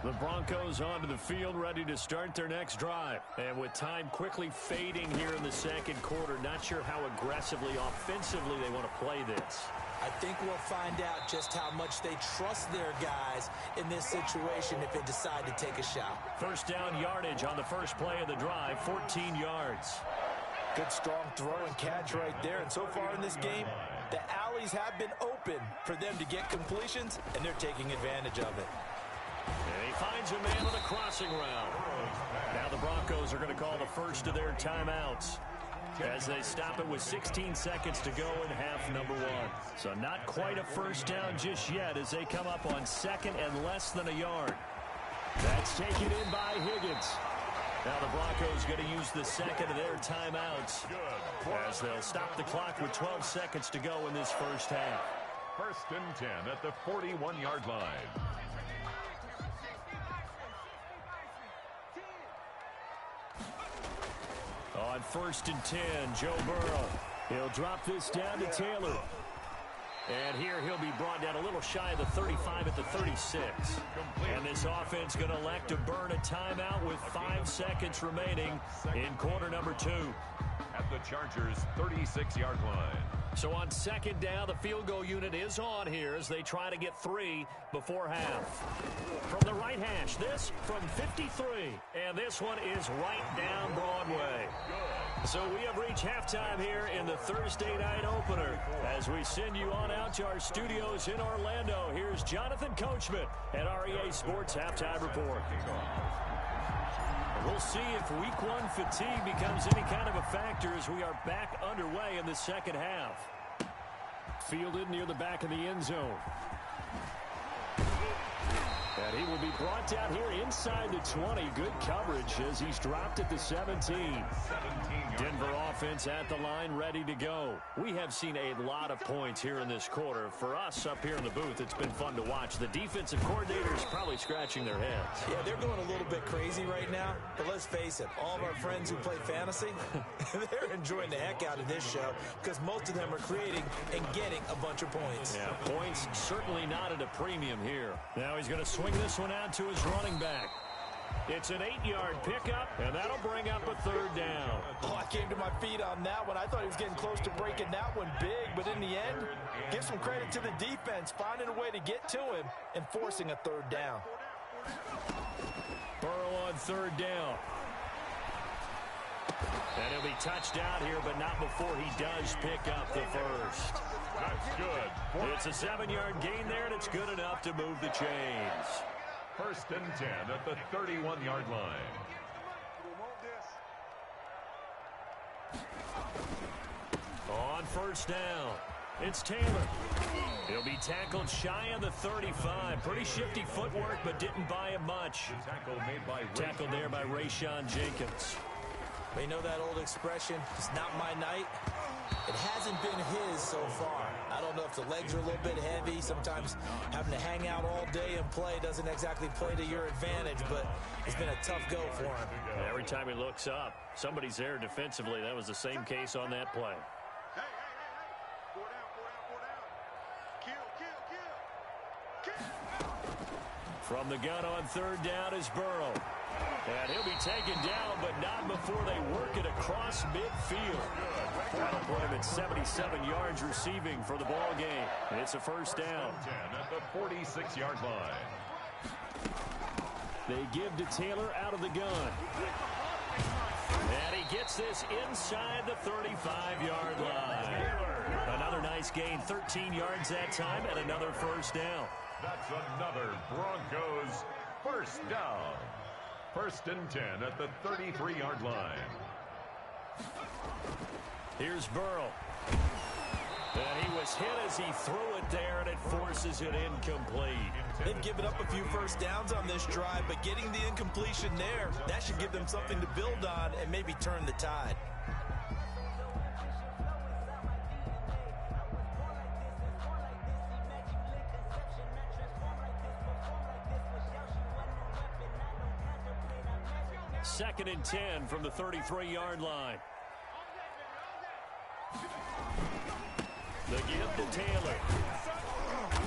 The Broncos onto the field, ready to start their next drive. And with time quickly fading here in the second quarter, not sure how aggressively, offensively they want to play this. I think we'll find out just how much they trust their guys in this situation if they decide to take a shot. First down yardage on the first play of the drive, 14 yards. Good strong throw and catch right there. And so far in this game, the alleys have been open for them to get completions, and they're taking advantage of it. And he finds a man on a crossing route. Now the Broncos are going to call the first of their timeouts as they stop it with 16 seconds to go in half number 1. So not quite a first down just yet as they come up on second and less than a yard. That's taken in by Higgins. Now the Broncos going to use the second of their timeouts as they'll stop the clock with 12 seconds to go in this first half. 1st and 10 at the 41-yard line. On 1st and 10, Joe Burrow. He'll drop this down to Taylor. And here he'll be brought down a little shy of the 35 at the 36. And this offense going to elect to burn a timeout with 5 seconds remaining in quarter number 2. At the Chargers' 36-yard line. So on second down, the field goal unit is on here as they try to get 3 before half. From the right hash, this from 53. And this one is right down Broadway. So we have reached halftime here in the Thursday night opener. As we send you on out to our studios in Orlando, here's Jonathan Coachman at REA Sports Halftime Report. We'll see if week 1 fatigue becomes any kind of a factor as we are back underway in the second half. Fielded near the back of the end zone. And he will be brought down here inside the 20. Good coverage as he's dropped at the 17. Denver offense at the line, ready to go. We have seen a lot of points here in this quarter. For us up here in the booth, it's been fun to watch. The defensive coordinators probably scratching their heads. Yeah, they're going a little bit crazy right now. But let's face it, all of our friends who play fantasy, they're enjoying the heck out of this show because most of them are creating and getting a bunch of points. Yeah, points certainly not at a premium here. Now he's going to swing this one out to his running back. It's an 8-yard pickup, and that'll bring up a third down. Oh, I came to my feet on that one. I thought he was getting close to breaking that one big, but in the end, give some credit to the defense, finding a way to get to him and forcing a third down. Burrow on third down. And he'll be touched out here, but not before he does pick up the first. That's good. It's a 7-yard gain there, and it's good enough to move the chains. 1st and 10 at the 31-yard line. On first down, it's Taylor. He'll be tackled shy of the 35. Pretty shifty footwork, but didn't buy him much. The tackle made by Tackled there by Rayshon Jenkins. You know that old expression, it's not my night? It hasn't been his so far. I don't know if the legs are a little bit heavy. Sometimes having to hang out all day and play doesn't exactly play to your advantage, but it's been a tough go for him. Every time he looks up, somebody's there defensively. That was the same case on that play. Hey. Kill. From the gun on third down is Burrow. And he'll be taken down, but not before they work it across midfield. That'll put him at 77 yards receiving for the ball game. And it's a first down. 10 at the 46-yard line. They give to Taylor out of the gun. And he gets this inside the 35-yard line. Another nice gain, 13 yards that time, and another first down. That's another Broncos first down. 1st and 10 at the 33-yard line. Here's Burrow. And he was hit as he threw it there, and it forces it incomplete. They've given up a few first downs on this drive, but getting the incompletion there, that should give them something to build on and maybe turn the tide. Second and 10 from the 33-yard line. The give to Taylor.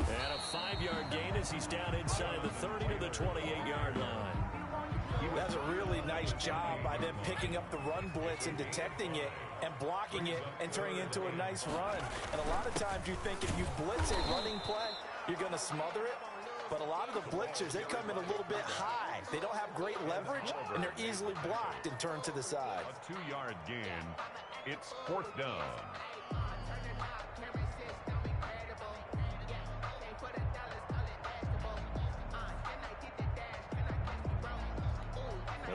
And a 5-yard gain as he's down inside the 30 to the 28-yard line. That's a really nice job by them picking up the run blitz and detecting it and blocking it and turning it into a nice run. And a lot of times you think if you blitz a running play, you're going to smother it. But a lot of the blitzers, they come in a little bit high. They don't have great leverage, and they're easily blocked and turned to the side. A 2-yard gain. It's 4th down.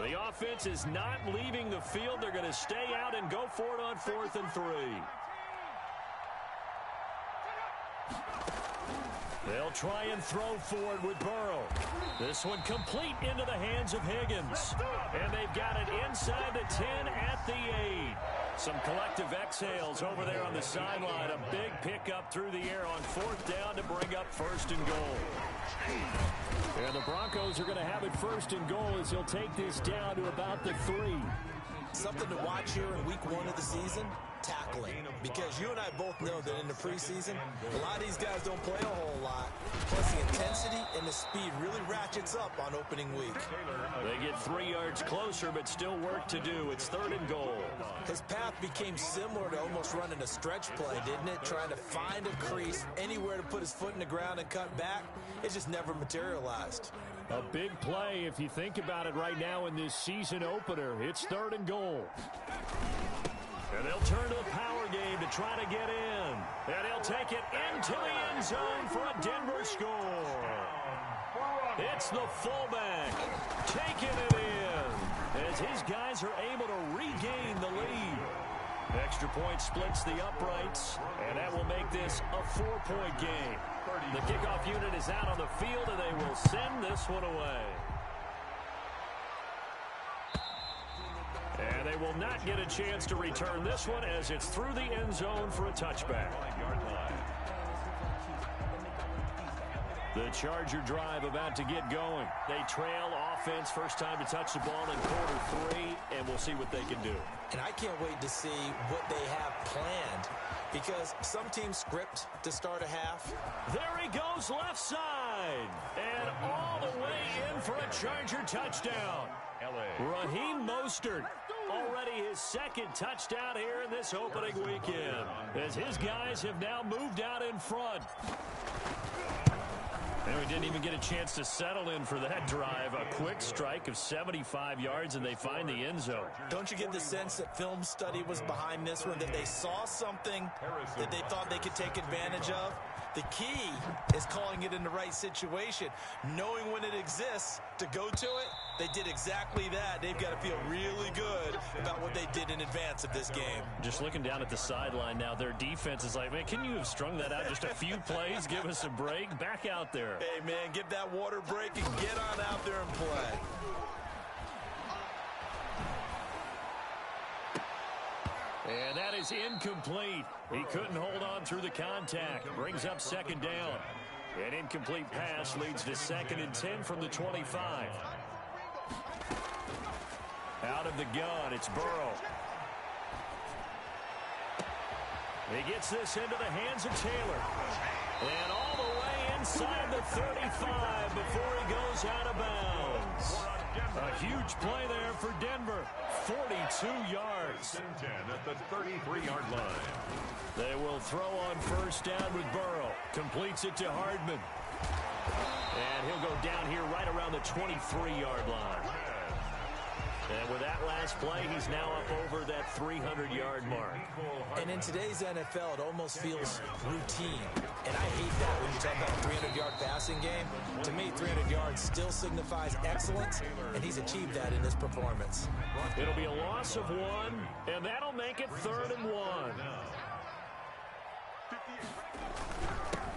The offense is not leaving the field. They're going to stay out and go for it on 4th and 3. They'll try and throw forward with Burrow. This one complete into the hands of Higgins. And they've got it inside the 10 at the 8. Some collective exhales over there on the sideline. A big pickup through the air on 4th down to bring up 1st and goal. And the Broncos are going to have it 1st and goal as he'll take this down to about the 3. Something to watch here in week 1 of the season, tackling. Because you and I both know that in the preseason, a lot of these guys don't play a whole lot. Plus the intensity and the speed really ratchets up on opening week. They get 3 yards closer, but still work to do. It's 3rd and goal. His path became similar to almost running a stretch play, didn't it? Trying to find a crease, anywhere to put his foot in the ground and cut back. It just never materialized. A big play if you think about it right now in this season opener. It's 3rd and goal. And they'll turn to the power game to try to get in. And he'll take it into the end zone for a Denver score. It's the fullback taking it in as his guys are able to regain the lead. Extra point splits the uprights, and that will make this a 4-point game. The kickoff unit is out on the field, and they will send this one away. And they will not get a chance to return this one as it's through the end zone for a touchback. The Charger drive about to get going. They trail offense, first time to touch the ball in quarter 3, and we'll see what they can do. And I can't wait to see what they have planned, because some teams script to start a half. There he goes left side, and all the way in for a Charger touchdown. Raheem Mostert, already his second touchdown here in this opening weekend, as his guys have now moved out in front. And we didn't even get a chance to settle in for that drive. A quick strike of 75 yards, and they find the end zone. Don't you get the sense that film study was behind this one, that they saw something that they thought they could take advantage of? The key is calling it in the right situation, knowing when it exists to go to it. They did exactly that. They've got to feel really good about what they did in advance of this game. Just looking down at the sideline now, their defense is like, man, can you have strung that out just a few plays? Give us a break. Back out there. Hey, man, give that water break and get on out there and play. And that is incomplete. He couldn't hold on through the contact. Brings up second down. An incomplete pass leads to 2nd and 10 from the 25. Out of the gun, it's Burrow. He gets this into the hands of Taylor. And all the way inside the 35 before he goes out of bounds. A huge play there for Denver. 42 yards. 10 at the 33-yard line. They will throw on first down with Burrow. Completes it to Hardman. And he'll go down here right around the 23-yard line. And with that last play, he's now up over that 300-yard mark. And in today's NFL, it almost feels routine. And I hate that when you talk about a 300-yard passing game. To me, 300 yards still signifies excellence, and he's achieved that in this performance. It'll be a loss of 1, and that'll make it 3rd and 1.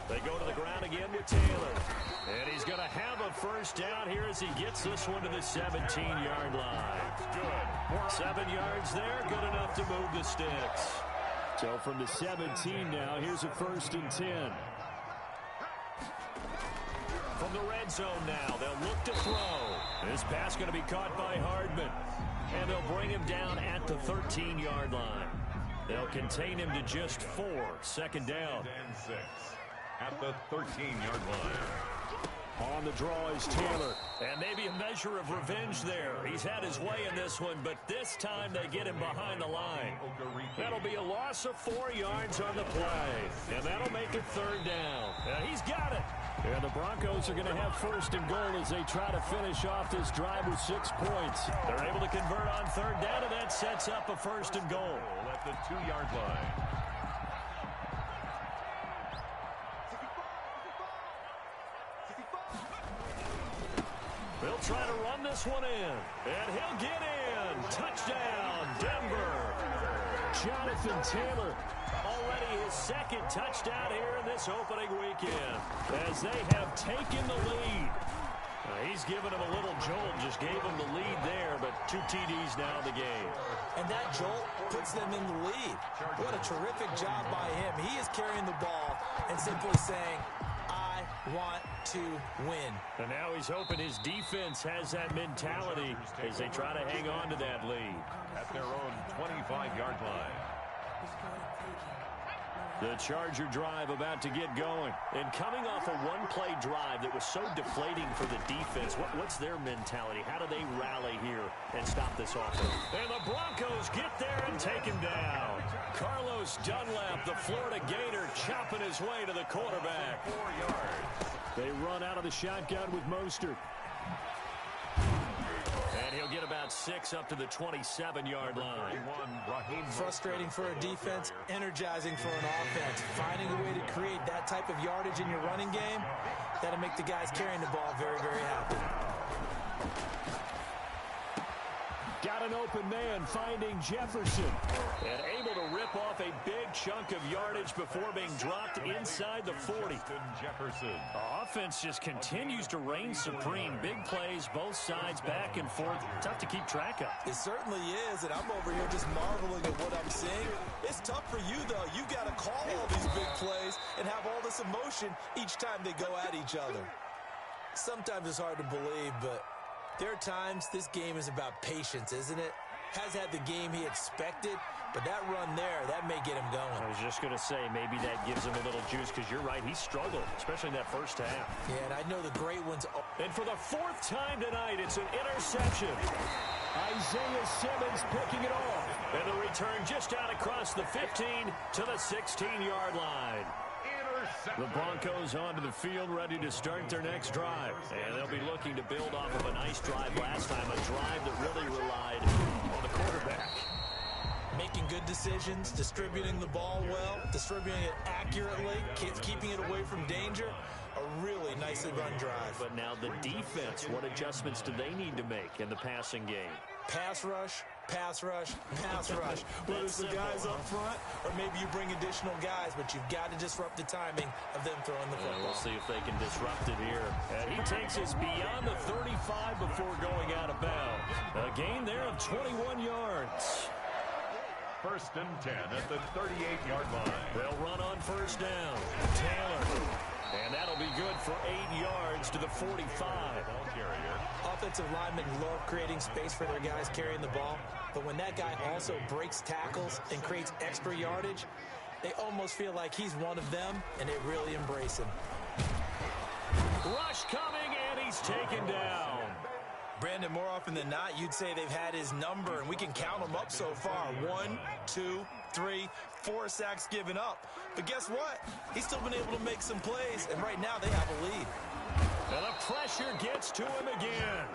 They go to the ground again with Taylor. And he's going to have a first down here as he gets this one to the 17-yard line. Good. 7 yards there, good enough to move the sticks. So from the 17 now, here's a 1st and 10. From the red zone now, they'll look to throw. This pass going to be caught by Hardman. And they'll bring him down at the 13-yard line. They'll contain him to just 4. 2nd down. And 6 at the 13-yard line. On the draw is Taylor. And maybe a measure of revenge there. He's had his way in this one, but this time they get him behind the line. That'll be a loss of 4 yards on the play. And that'll make it 3rd down. And he's got it. And the Broncos are going to have 1st and goal as they try to finish off this drive with 6 points. They're able to convert on 3rd down, and that sets up a 1st and goal. At the 2-yard line. They'll try to run this one in, and he'll get in. Touchdown, Denver. Jonathan Taylor, already his 2nd touchdown here in this opening weekend, as they have taken the lead. He's given him a little jolt, just gave him the lead there, but 2 TDs now in the game. And that jolt puts them in the lead. What a terrific job by him. He is carrying the ball and simply saying, I want to win. And now he's hoping his defense has that mentality as they try to hang on to that lead. At their own 25-yard line. The Charger drive about to get going. And coming off a one-play drive that was so deflating for the defense, what's their mentality? How do they rally here and stop this offense? And the Broncos get there and take him down. Carlos Dunlap, the Florida Gator, chopping his way to the quarterback. 4 yards. They run out of the shotgun with Mostert. And he'll get about 6 up to the 27-yard line. Frustrating for a defense, energizing for an offense. Finding a way to create that type of yardage in your running game, that'll make the guys carrying the ball very, very happy. Got an open man finding Jefferson. And able to rip off a big chunk of yardage before being dropped inside the 40. Jefferson. The offense just continues to reign supreme. Big plays, both sides, back and forth. Tough to keep track of. It certainly is, and I'm over here just marveling at what I'm seeing. It's tough for you, though. You got to call all these big plays and have all this emotion each time they go at each other. Sometimes it's hard to believe, but there are times this game is about patience, isn't it? Has had the game he expected, But that run there, that may get him going. I was just going to say, maybe that gives him a little juice, because you're right, he struggled, especially in that first half. Yeah, and I know the great ones. And for the fourth time tonight, it's an interception. Isaiah Simmons picking it off. And the return just out across the 15 to the 16-yard line. The Broncos onto the field, ready to start their next drive. And they'll be looking to build off of a nice drive last time, a drive that really relied on the quarterback. Making good decisions, distributing the ball well, distributing it accurately, keeping it away from danger. A really nicely run drive. But now the defense, what adjustments do they need to make in the passing game? Pass rush, pass rush, pass rush. Whether it's the guys up front or maybe you bring additional guys, but you've got to disrupt the timing of them throwing the football. We'll see if they can disrupt it here. And he takes us beyond the 35 before going out of bounds. A gain there of 21 yards. First and 10 at the 38-yard line. They'll run on first down. Taylor. And that'll be good for 8 yards to the 45. Ball carrier. Offensive linemen love creating space for their guys carrying the ball, but when that guy also breaks tackles and creates extra yardage, they almost feel like he's one of them, and they really embrace him. Rush coming, and he's taken down. Brandon, more often than not, you'd say they've had his number, and we can count them up so far. 1, 2, 3, 4 sacks given up. But guess what? He's still been able to make some plays, and right now they have a lead. And the pressure gets to him again.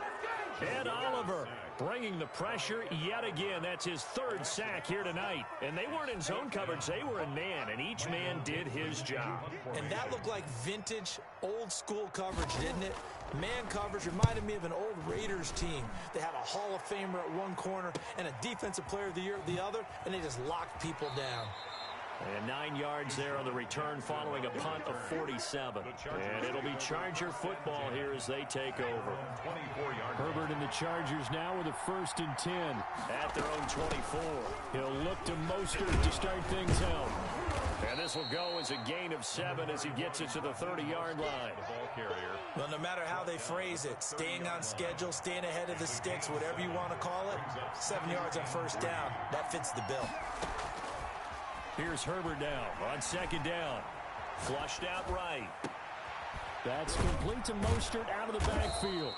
Ed Oliver bringing the pressure yet again. That's his third sack here tonight. And they weren't in zone coverage. They were in man, and each man did his job. And that looked like vintage, old-school coverage, didn't it? Man coverage reminded me of an old Raiders team. They had a Hall of Famer at one corner and a Defensive Player of the Year at the other, and they just locked people down. And 9 yards there on the return following a punt of 47. And it'll be Charger football here as they take over. Herbert and the Chargers now with a 1st and 10. At their own 24. He'll look to Mostert to start things out. And this will go as a gain of 7 as he gets it to the 30-yard line. Ball carrier. Well, no matter how they phrase it, staying on schedule, staying ahead of the sticks, whatever you want to call it, 7 yards on first down, that fits the bill. Here's Herbert now on second down. Flushed out right. That's complete to Mostert out of the backfield.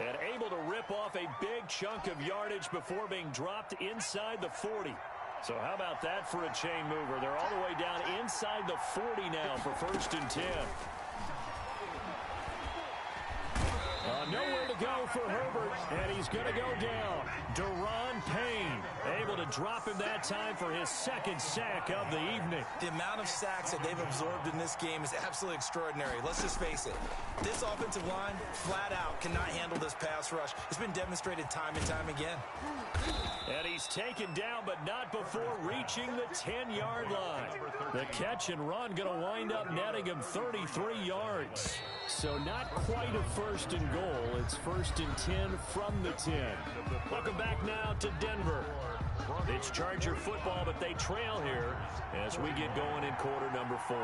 And able to rip off a big chunk of yardage before being dropped inside the 40. So how about that for a chain mover? They're all the way down inside the 40 now for 1st and 10. Nowhere to go for Herbert, and he's going to go down. Deron Payne able to drop him that time for his 2nd sack of the evening. The amount of sacks that they've absorbed in this game is absolutely extraordinary. Let's just face it. This offensive line, flat out, cannot handle this pass rush. It's been demonstrated time and time again. And he's taken down, but not before reaching the 10-yard line. The catch and run going to wind up netting him 33 yards. So not quite a 1st and goal. It's 1st and 10 from the 10. Welcome back now to Denver. It's Charger football, but they trail here as we get going in quarter number 4.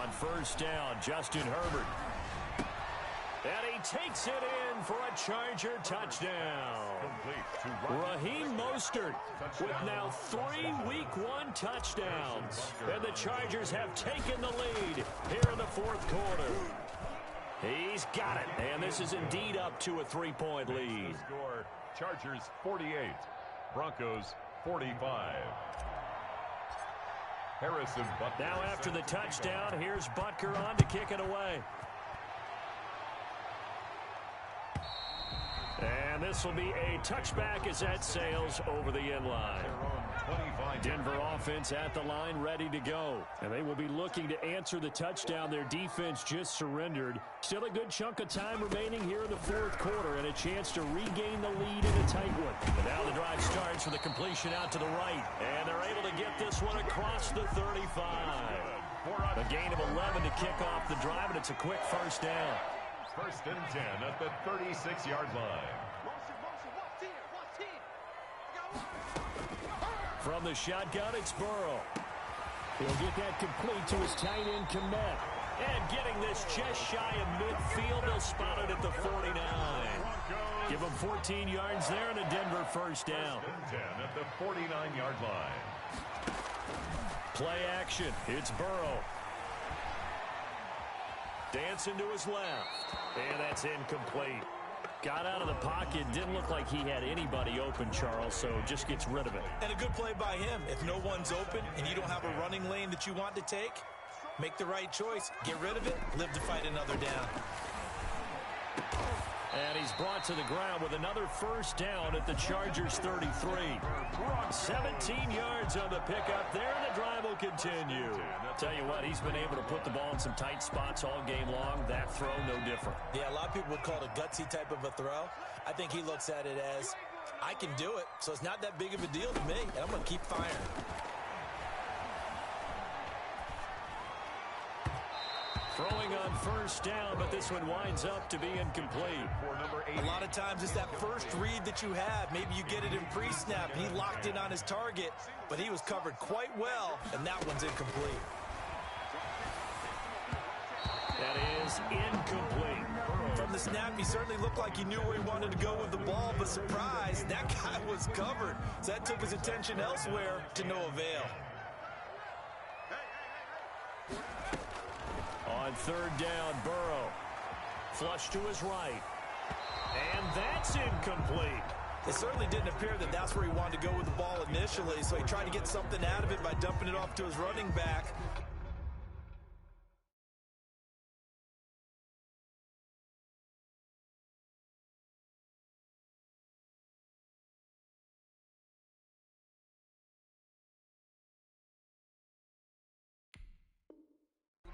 On first down, Justin Herbert. And he takes it in for a Charger touchdown. Raheem Mostert with now 3 Week 1 touchdowns. And the Chargers have taken the lead here in the 4th quarter. He's got it. And this is indeed up to a 3-point lead. Score, Chargers 48, Broncos 45. Harrison Butker. Now after the touchdown, here's Butker on to kick it away. And this will be a touchback as that sails over the end line. Denver offense at the line ready to go. And they will be looking to answer the touchdown their defense just surrendered. Still a good chunk of time remaining here in the 4th quarter and a chance to regain the lead in a tight one. And now the drive starts with a completion out to the right. And they're able to get this one across the 35. A gain of 11 to kick off the drive, and it's a quick 1st down. 1st and 10 at the 36-yard line. From the shotgun, it's Burrow. He'll get that complete to his tight end, Kmet. And getting this just shy of midfield, they'll spot it at the 49. Give them 14 yards there and a Denver first down. 10 at the 49-yard line. Play action. It's Burrow. Dancing to his left. And that's incomplete. Got out of the pocket. Didn't look like he had anybody open, Charles, so just gets rid of it. And a good play by him. If no one's open and you don't have a running lane that you want to take, make the right choice. Get rid of it. Live to fight another down. And he's brought to the ground with another first down at the Chargers 33. 17 yards on the pickup there, and the drive will continue. Tell you what, he's been able to put the ball in some tight spots all game long. That throw, no different. Yeah, a lot of people would call it a gutsy type of a throw. I think he looks at it as, I can do it, so it's not that big of a deal to me, and I'm going to keep firing. Throwing on first down, but this one winds up to be incomplete. A lot of times it's that first read that you have. Maybe you get it in pre-snap, and he locked in on his target, but he was covered quite well, and that one's incomplete. That is incomplete. From the snap, he certainly looked like he knew where he wanted to go with the ball, but surprise, that guy was covered. So that took his attention elsewhere to no avail. On third down, Burrow. Flush to his right. And that's incomplete. It certainly didn't appear that that's where he wanted to go with the ball initially, so he tried to get something out of it by dumping it off to his running back.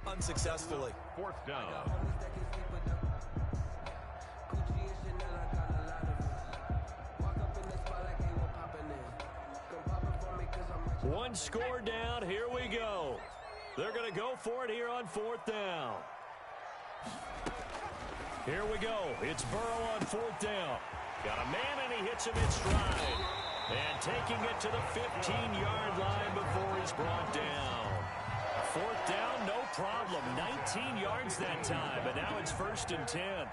Unsuccessfully. Fourth down. One score down. Here we go. They're going to go for it here on fourth down. Here we go. It's Burrow on fourth down. Got a man, and he hits him in stride. And taking it to the 15-yard line before he's brought down. Fourth down, no problem. 19 yards that time, but now it's 1st and 10.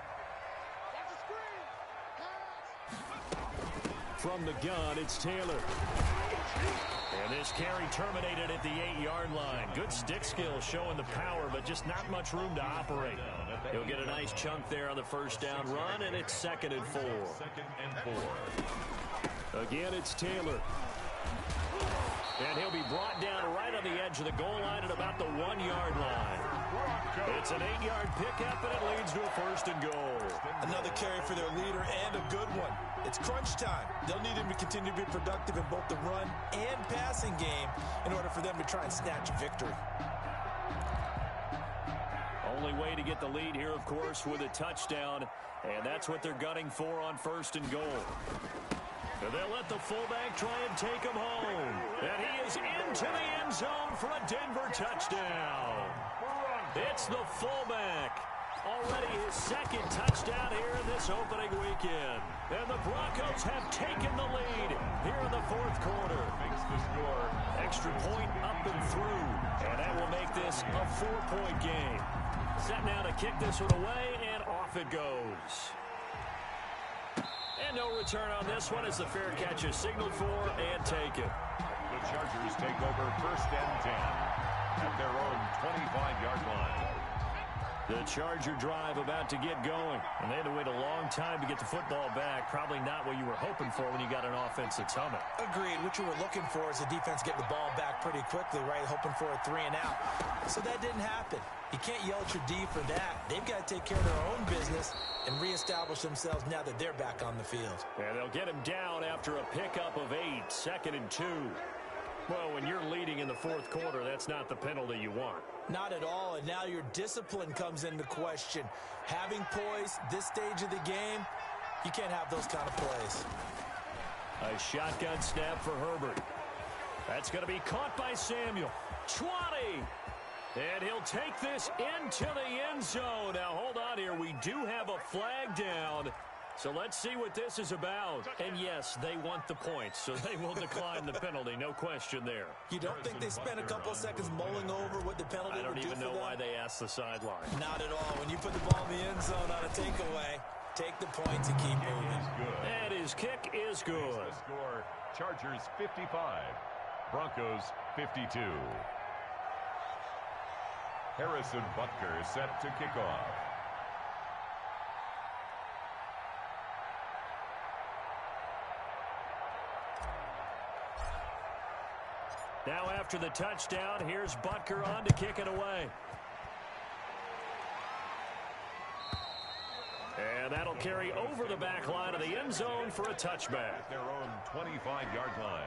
From the gun, it's Taylor. And this carry terminated at the 8-yard line. Good stick skill showing the power, but just not much room to operate. He'll get a nice chunk there on the first down run, and it's 2nd and 4. Again, it's Taylor. And he'll be brought down right on the edge of the goal line at about the 1-yard line. It's an 8-yard pickup, and it leads to a 1st and goal. Another carry for their leader, and a good one. It's crunch time. They'll need him to continue to be productive in both the run and passing game in order for them to try and snatch a victory. Only way to get the lead here, of course, with a touchdown, and that's what they're gunning for on 1st and goal. And they'll let the fullback try and take him home. And he is into the end zone for a Denver touchdown. It's the fullback. Already his 2nd touchdown here in this opening weekend. And the Broncos have taken the lead here in the 4th quarter. Makes the score. Extra point up and through. And that will make this a 4-point game. Set now to kick this one away, and off it goes. And no return on this one as the fair catch is signaled for and taken. The Chargers take over 1st and 10 at their own 25-yard line. The Charger drive about to get going. And they had to wait a long time to get the football back. Probably not what you were hoping for when you got an offense that's humming. Agreed. What you were looking for is the defense getting the ball back pretty quickly, right? Hoping for a 3 and out. So that didn't happen. You can't yell at your D for that. They've got to take care of their own business and reestablish themselves now that they're back on the field. And they'll get him down after a pickup of 8, 2nd and 2. Well, when you're leading in the 4th quarter, that's not the penalty you want. Not at all, and now your discipline comes into question. Having poise this stage of the game, you can't have those kind of plays. A shotgun snap for Herbert. That's going to be caught by Samuel. 20! And he'll take this into the end zone. Now, hold on here. We do have a flag down. So let's see what this is about. And yes, they want the points, so they will decline the penalty. No question there. You don't think they spent a couple of seconds mulling over what the penalty would do for them? I don't even know why they asked the sideline. Not at all. When you put the ball in the end zone on a takeaway, take the points and keep moving. And his kick is good. The score, Chargers 55, Broncos 52. Harrison Butker set to kick off. Now after the touchdown, here's Butker on to kick it away. And that'll carry over the back line of the end zone for a touchback. Their own 25-yard line.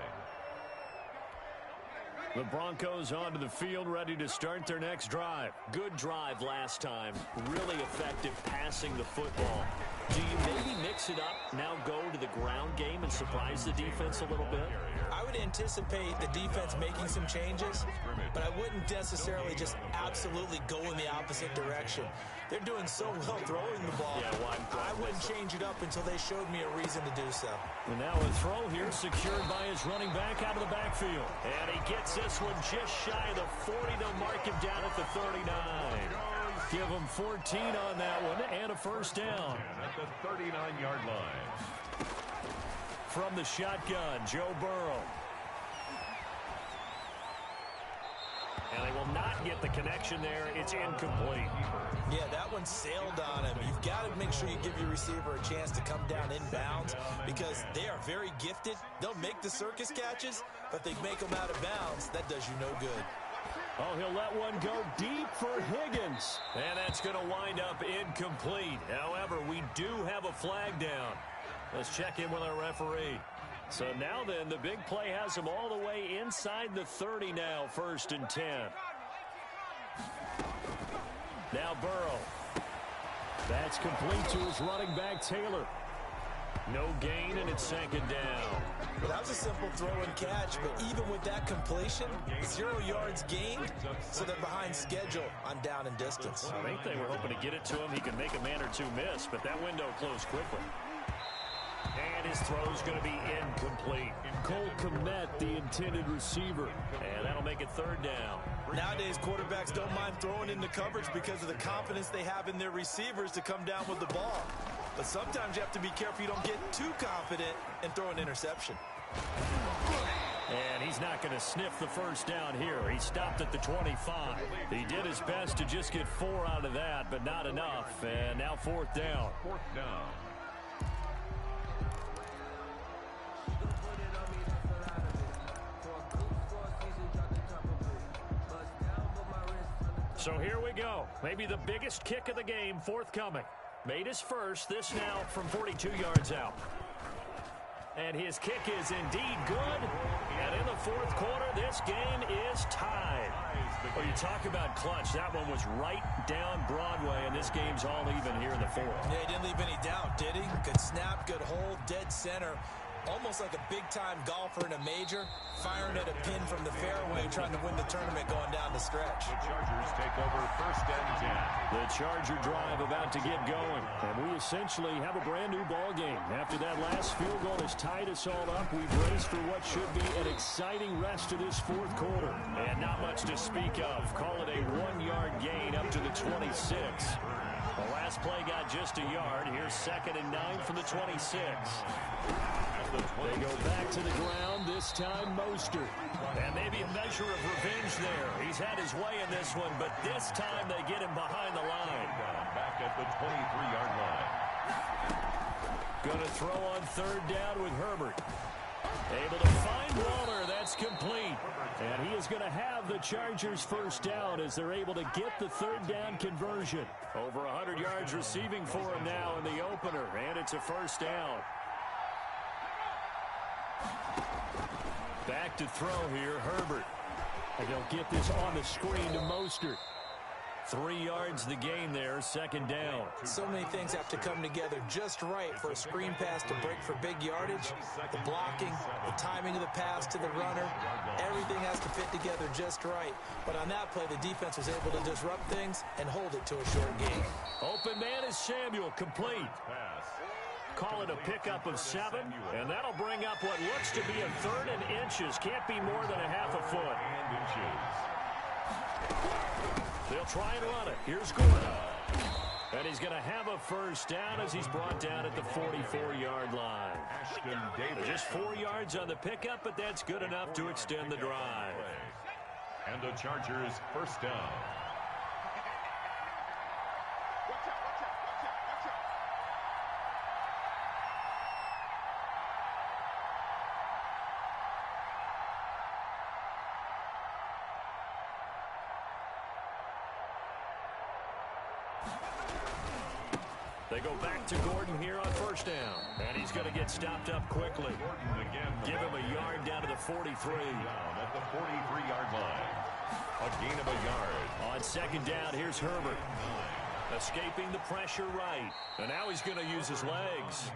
The Broncos onto the field, ready to start their next drive. Good drive last time. Really effective passing the football. Do you maybe mix it up, now go to the ground game and surprise the defense a little bit? I would anticipate the defense making some changes, but I wouldn't necessarily just absolutely go in the opposite direction. They're doing so well throwing the ball. Yeah, I wouldn't change it up until they showed me a reason to do so. And now a throw here secured by his running back out of the backfield. And he gets this one just shy of the 40. They'll mark him down at the 39. Give him 14 on that one and a first down. At the 39-yard line. From the shotgun, Joe Burrow. And they will not get the connection there. It's incomplete. Yeah, that one sailed on him. You've got to make sure you give your receiver a chance to come down inbounds because they are very gifted. They'll make the circus catches, but they make them out of bounds. That does you no good. Oh, he'll let one go deep for Higgins. And that's going to wind up incomplete. However, we do have a flag down. Let's check in with our referee. So now then, the big play has him all the way inside the 30 now, 1st and 10. Now Burrow. That's complete to his running back, Taylor. No gain, and it's 2nd down. That was a simple throw and catch, but even with that completion, 0 yards gained, so they're behind schedule on down and distance. I think they were hoping to get it to him. He could make a man or two miss, but that window closed quickly. And his throw's going to be incomplete. Cole Kmet, the intended receiver. And that'll make it 3rd down. Nowadays, quarterbacks don't mind throwing into coverage because of the confidence they have in their receivers to come down with the ball. But sometimes you have to be careful you don't get too confident and throw an interception. And he's not going to sniff the first down here. He stopped at the 25. He did his best to just get 4 out of that, but not enough. And now 4th down. 4th down. So here we go. Maybe the biggest kick of the game forthcoming. Made his first. This now from 42 yards out. And his kick is indeed good. And in the 4th quarter, this game is tied. Well, you talk about clutch. That one was right down Broadway, and this game's all even here in the 4th. Yeah, he didn't leave any doubt, did he? Good snap, good hold, dead center. Almost like a big-time golfer in a major, firing at a pin from the fairway, trying to win the tournament going down the stretch. The Chargers take over 1st and 10. The Charger drive about to get going. And we essentially have a brand-new ball game. After that last field goal has tied us all up, we brace for what should be an exciting rest of this 4th quarter. And not much to speak of. Call it a 1-yard gain up to the 26. The last play got just a yard. Here's 2nd and 9 from the 26. They go back to the ground, this time Mostert. And maybe a measure of revenge there. He's had his way in this one, but this time they get him behind the line. Back at the 23-yard line. Going to throw on 3rd down with Herbert. Able to find Waller. That's complete. And he is going to have the Chargers' 1st down as they're able to get the 3rd down conversion. Over 100 yards receiving for him now in the opener, and it's a 1st down. Back to throw here, Herbert. And they'll get this on the screen to Mostert. 3 yards the gain there, second down. So many things have to come together just right for a screen pass to break for big yardage. The blocking, the timing of the pass to the runner, everything has to fit together just right. But on that play, the defense was able to disrupt things and hold it to a short gain. Open man is Samuel, complete. Call it a pickup of 7, and that'll bring up what looks to be a 3rd and inches. Can't be more than a half a foot. They'll try and run it. Here's Gordon. And he's going to have a first down as he's brought down at the 44-yard line. Just 4 yards on the pickup, but that's good enough to extend the drive. And the Chargers first down. They go back to Gordon here on first down. And he's going to get stopped up quickly. Give him a yard down to the 43. Down at the 43-yard line. A gain of a yard. On second down, here's Herbert. Escaping the pressure right. And now he's going to use his legs.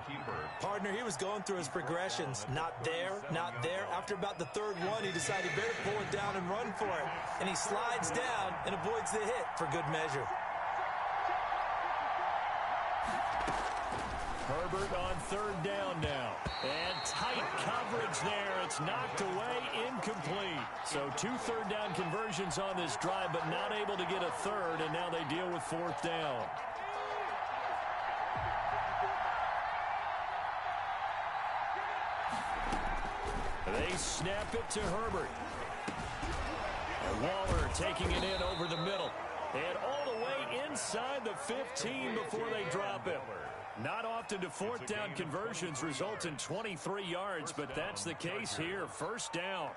Partner, he was going through his progressions. Not there, not there. After about the 3rd one, he decided he better pull it down and run for it. And he slides down and avoids the hit for good measure. Herbert on 3rd down now. And tight coverage there. It's knocked away, incomplete. So 2 third down conversions on this drive, but not able to get a 3rd, and now they deal with 4th down. They snap it to Herbert. Waller taking it in over the middle. And all the way inside the 15 before they drop it. Not often do 4th down conversions result in 23 yards, but that's the case here. First down.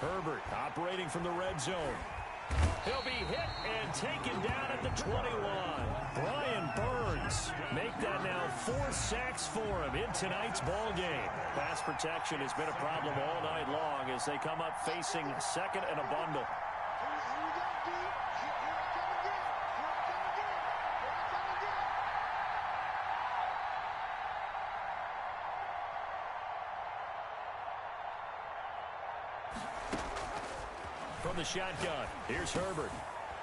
Herbert operating from the red zone. He'll be hit and taken down at the 21. Brian Burns make that now 4 sacks for him in tonight's ball game. Pass protection has been a problem all night long as they come up facing 2nd and a bundle. From the shotgun, here's Herbert.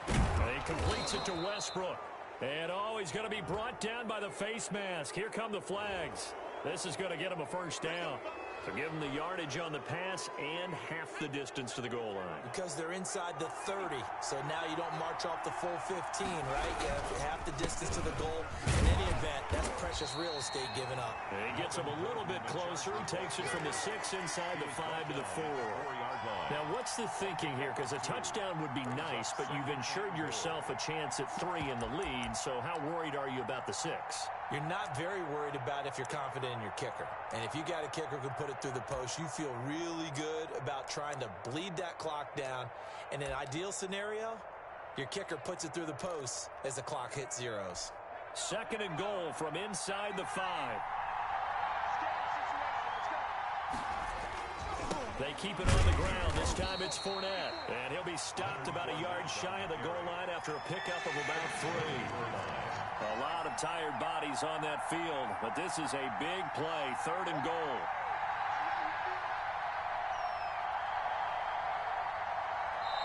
He completes it to Westbrook. And he's going to be brought down by the face mask. Here come the flags. This is going to get him a first down. So give him the yardage on the pass and half the distance to the goal line. Because they're inside the 30, so now you don't march off the full 15, right? You have half the distance to the goal. In any event, that's precious real estate given up. And he gets him a little bit closer. He takes it from the 6 inside the 5 to the 4. Now, what's the thinking here? Because a touchdown would be nice, but you've ensured yourself a chance at 3 in the lead, so how worried are you about the 6? You're not very worried about if you're confident in your kicker. And if you got a kicker who can put it through the post, you feel really good about trying to bleed that clock down. In an ideal scenario, your kicker puts it through the post as the clock hits zeros. 2nd and goal from inside the 5. They keep it on the ground. This time it's Fournette. And he'll be stopped about a yard shy of the goal line after a pickup of about 3. A lot of tired bodies on that field, but this is a big play. 3rd and goal.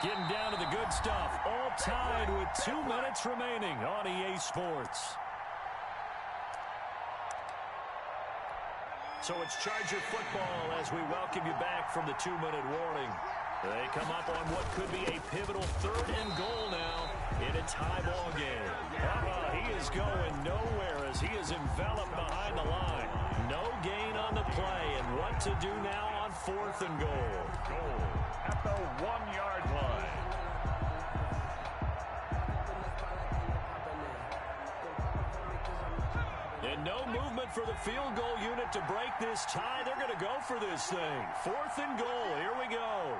Getting down to the good stuff. All tied with 2 minutes remaining on EA Sports. So it's Charger football as we welcome you back from the 2-minute warning. They come up on what could be a pivotal 3rd and goal now in a tie ball game. He is going nowhere as he is enveloped behind the line. No gain on the play, and what to do now on 4th and goal. Goal at the 1-yard line. And no movement for the field goal unit to break this tie. They're going to go for this thing. 4th and goal. Here we go.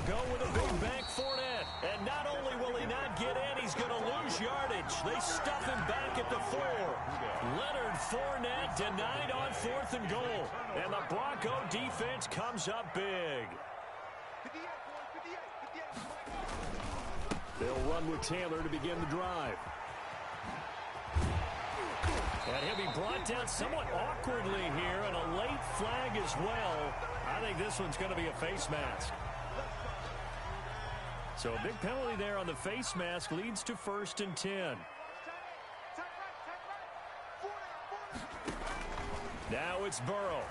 go with a big back Fournette. And not only will he not get in, he's going to lose yardage. They stuff him back at the 4. Leonard Fournette denied on 4th and goal. And the Bronco defense comes up big. They'll run with Taylor to begin the drive. And he'll be brought down somewhat awkwardly here, and a late flag as well. I think this one's going to be a face mask. So a big penalty there on the face mask leads to 1st and 10. Now it's Burrow.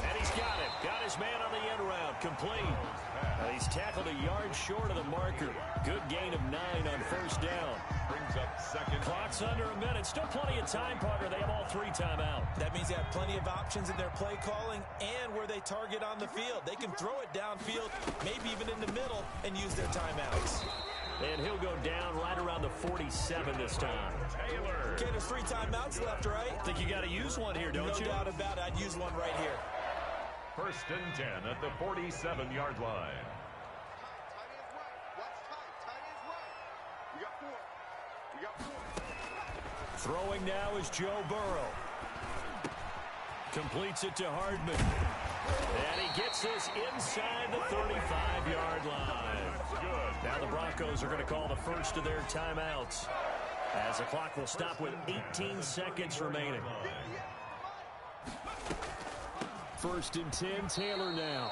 And he's got it. Got his man on the end round. Complete. He's tackled a yard short of the marker. Good gain of 9 on 1st down. Brings up 2nd. Clock's under a minute. Still plenty of time, partner. They have all 3 timeout. That means they have plenty of options in their play calling and where they target on the field. They can throw it downfield, maybe even in the middle, and use their timeouts. And he'll go down right around the 47 this time. Taylor. Okay, there's 3 timeouts left, right? I think you got to use one here, don't you? No doubt about it. I'd use one right here. 1st and 10 at the 47-yard line. Throwing now is Joe Burrow. Completes it to Hardman. And he gets this inside the 35-yard line. Good. Now the Broncos are going to call the first of their timeouts, as the clock will stop with 18 seconds remaining. 1st and 10, Taylor now.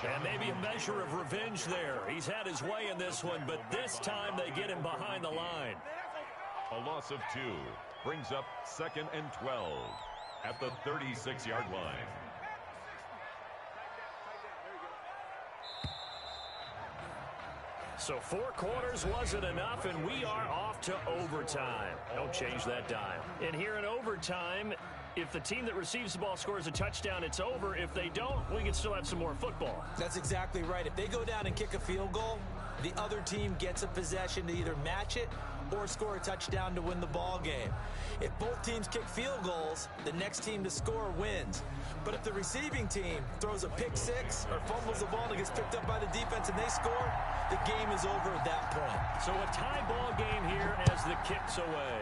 And maybe a measure of revenge there. He's had his way in this one, but this time they get him behind the line. A loss of 2 brings up 2nd and 12 at the 36-yard line. So 4 quarters wasn't enough, and we are off to overtime. Don't change that dial. And here in overtime, if the team that receives the ball scores a touchdown, it's over. If they don't, we can still have some more football. That's exactly right. If they go down and kick a field goal, the other team gets a possession to either match it or score a touchdown to win the ball game. If both teams kick field goals, the next team to score wins. But if the receiving team throws a pick 6 or fumbles the ball and gets picked up by the defense and they score, the game is over at that point. So a tie ball game here as the kick's away.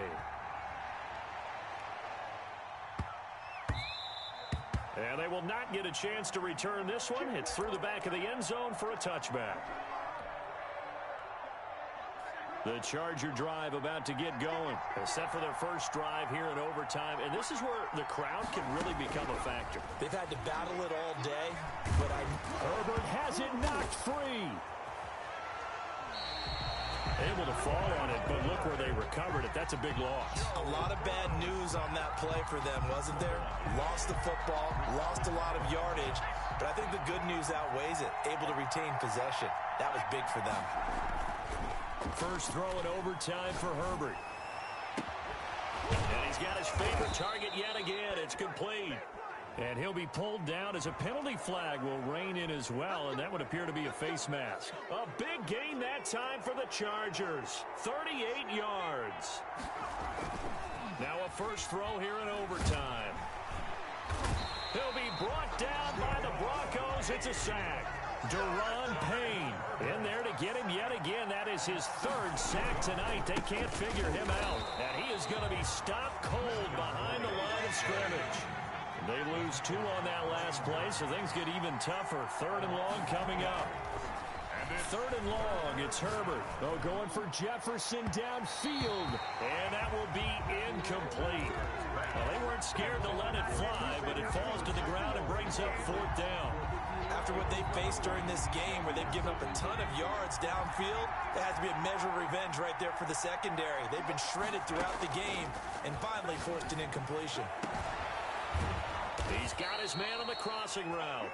And they will not get a chance to return this one. It's through the back of the end zone for a touchback. The Charger drive about to get going. They're set for their first drive here in overtime, and this is where the crowd can really become a factor. They've had to battle it all day, but Herbert has it knocked free. Able to fall on it, but look where they recovered it. That's a big loss. A lot of bad news on that play for them, wasn't there? Lost the football, lost a lot of yardage, but I think the good news outweighs it. Able to retain possession. That was big for them. First throw in overtime for Herbert. And he's got his favorite target yet again. It's complete. And he'll be pulled down as a penalty flag will rein in as well, and that would appear to be a face mask. A big gain that time for the Chargers. 38 yards. Now a first throw here in overtime. He'll be brought down by the Broncos. It's a sack. Deron Payne in there to get him yet again. That is his 3rd sack tonight. They can't figure him out. And he is going to be stopped cold behind the line of scrimmage. They lose 2 on that last play, so things get even tougher. 3rd and long coming up. 3rd and long, it's Herbert. Oh, going for Jefferson downfield. And that will be incomplete. Well, they weren't scared to let it fly, but it falls to the ground and brings up 4th down. After what they faced during this game where they've given up a ton of yards downfield, there has to be a measure of revenge right there for the secondary. They've been shredded throughout the game and finally forced an incompletion. He's got his man on the crossing route.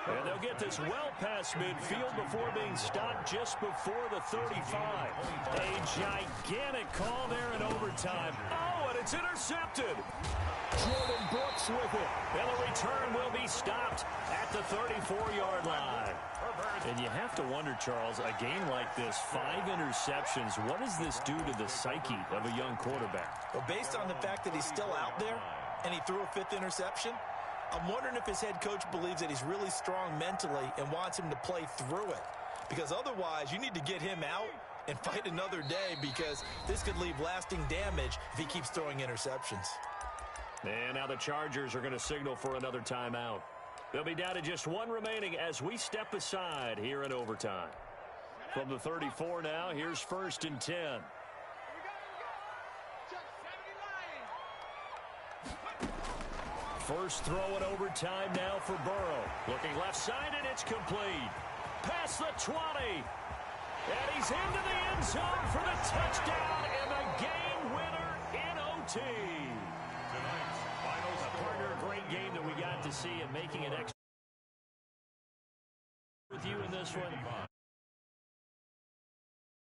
And they'll get this well past midfield before being stopped just before the 35. A gigantic call there in overtime. Oh, and it's intercepted. Jordan Brooks with it. And the return will be stopped at the 34-yard line. And you have to wonder, Charles, a game like this, 5 interceptions, what does this do to the psyche of a young quarterback? Well, based on the fact that he's still out there and he threw a 5th interception, I'm wondering if his head coach believes that he's really strong mentally and wants him to play through it. Because otherwise, you need to get him out and fight another day, because this could leave lasting damage if he keeps throwing interceptions. And now the Chargers are going to signal for another timeout. They'll be down to just one remaining as we step aside here in overtime. From the 34 now, here's 1st and 10. First throw in overtime now for Burrow. Looking left side, and it's complete. Past the 20. And he's into the end zone for the touchdown and the game winner in OT. Tonight's final score. Partner, a great game that we got to see, and making it extra with you in this one.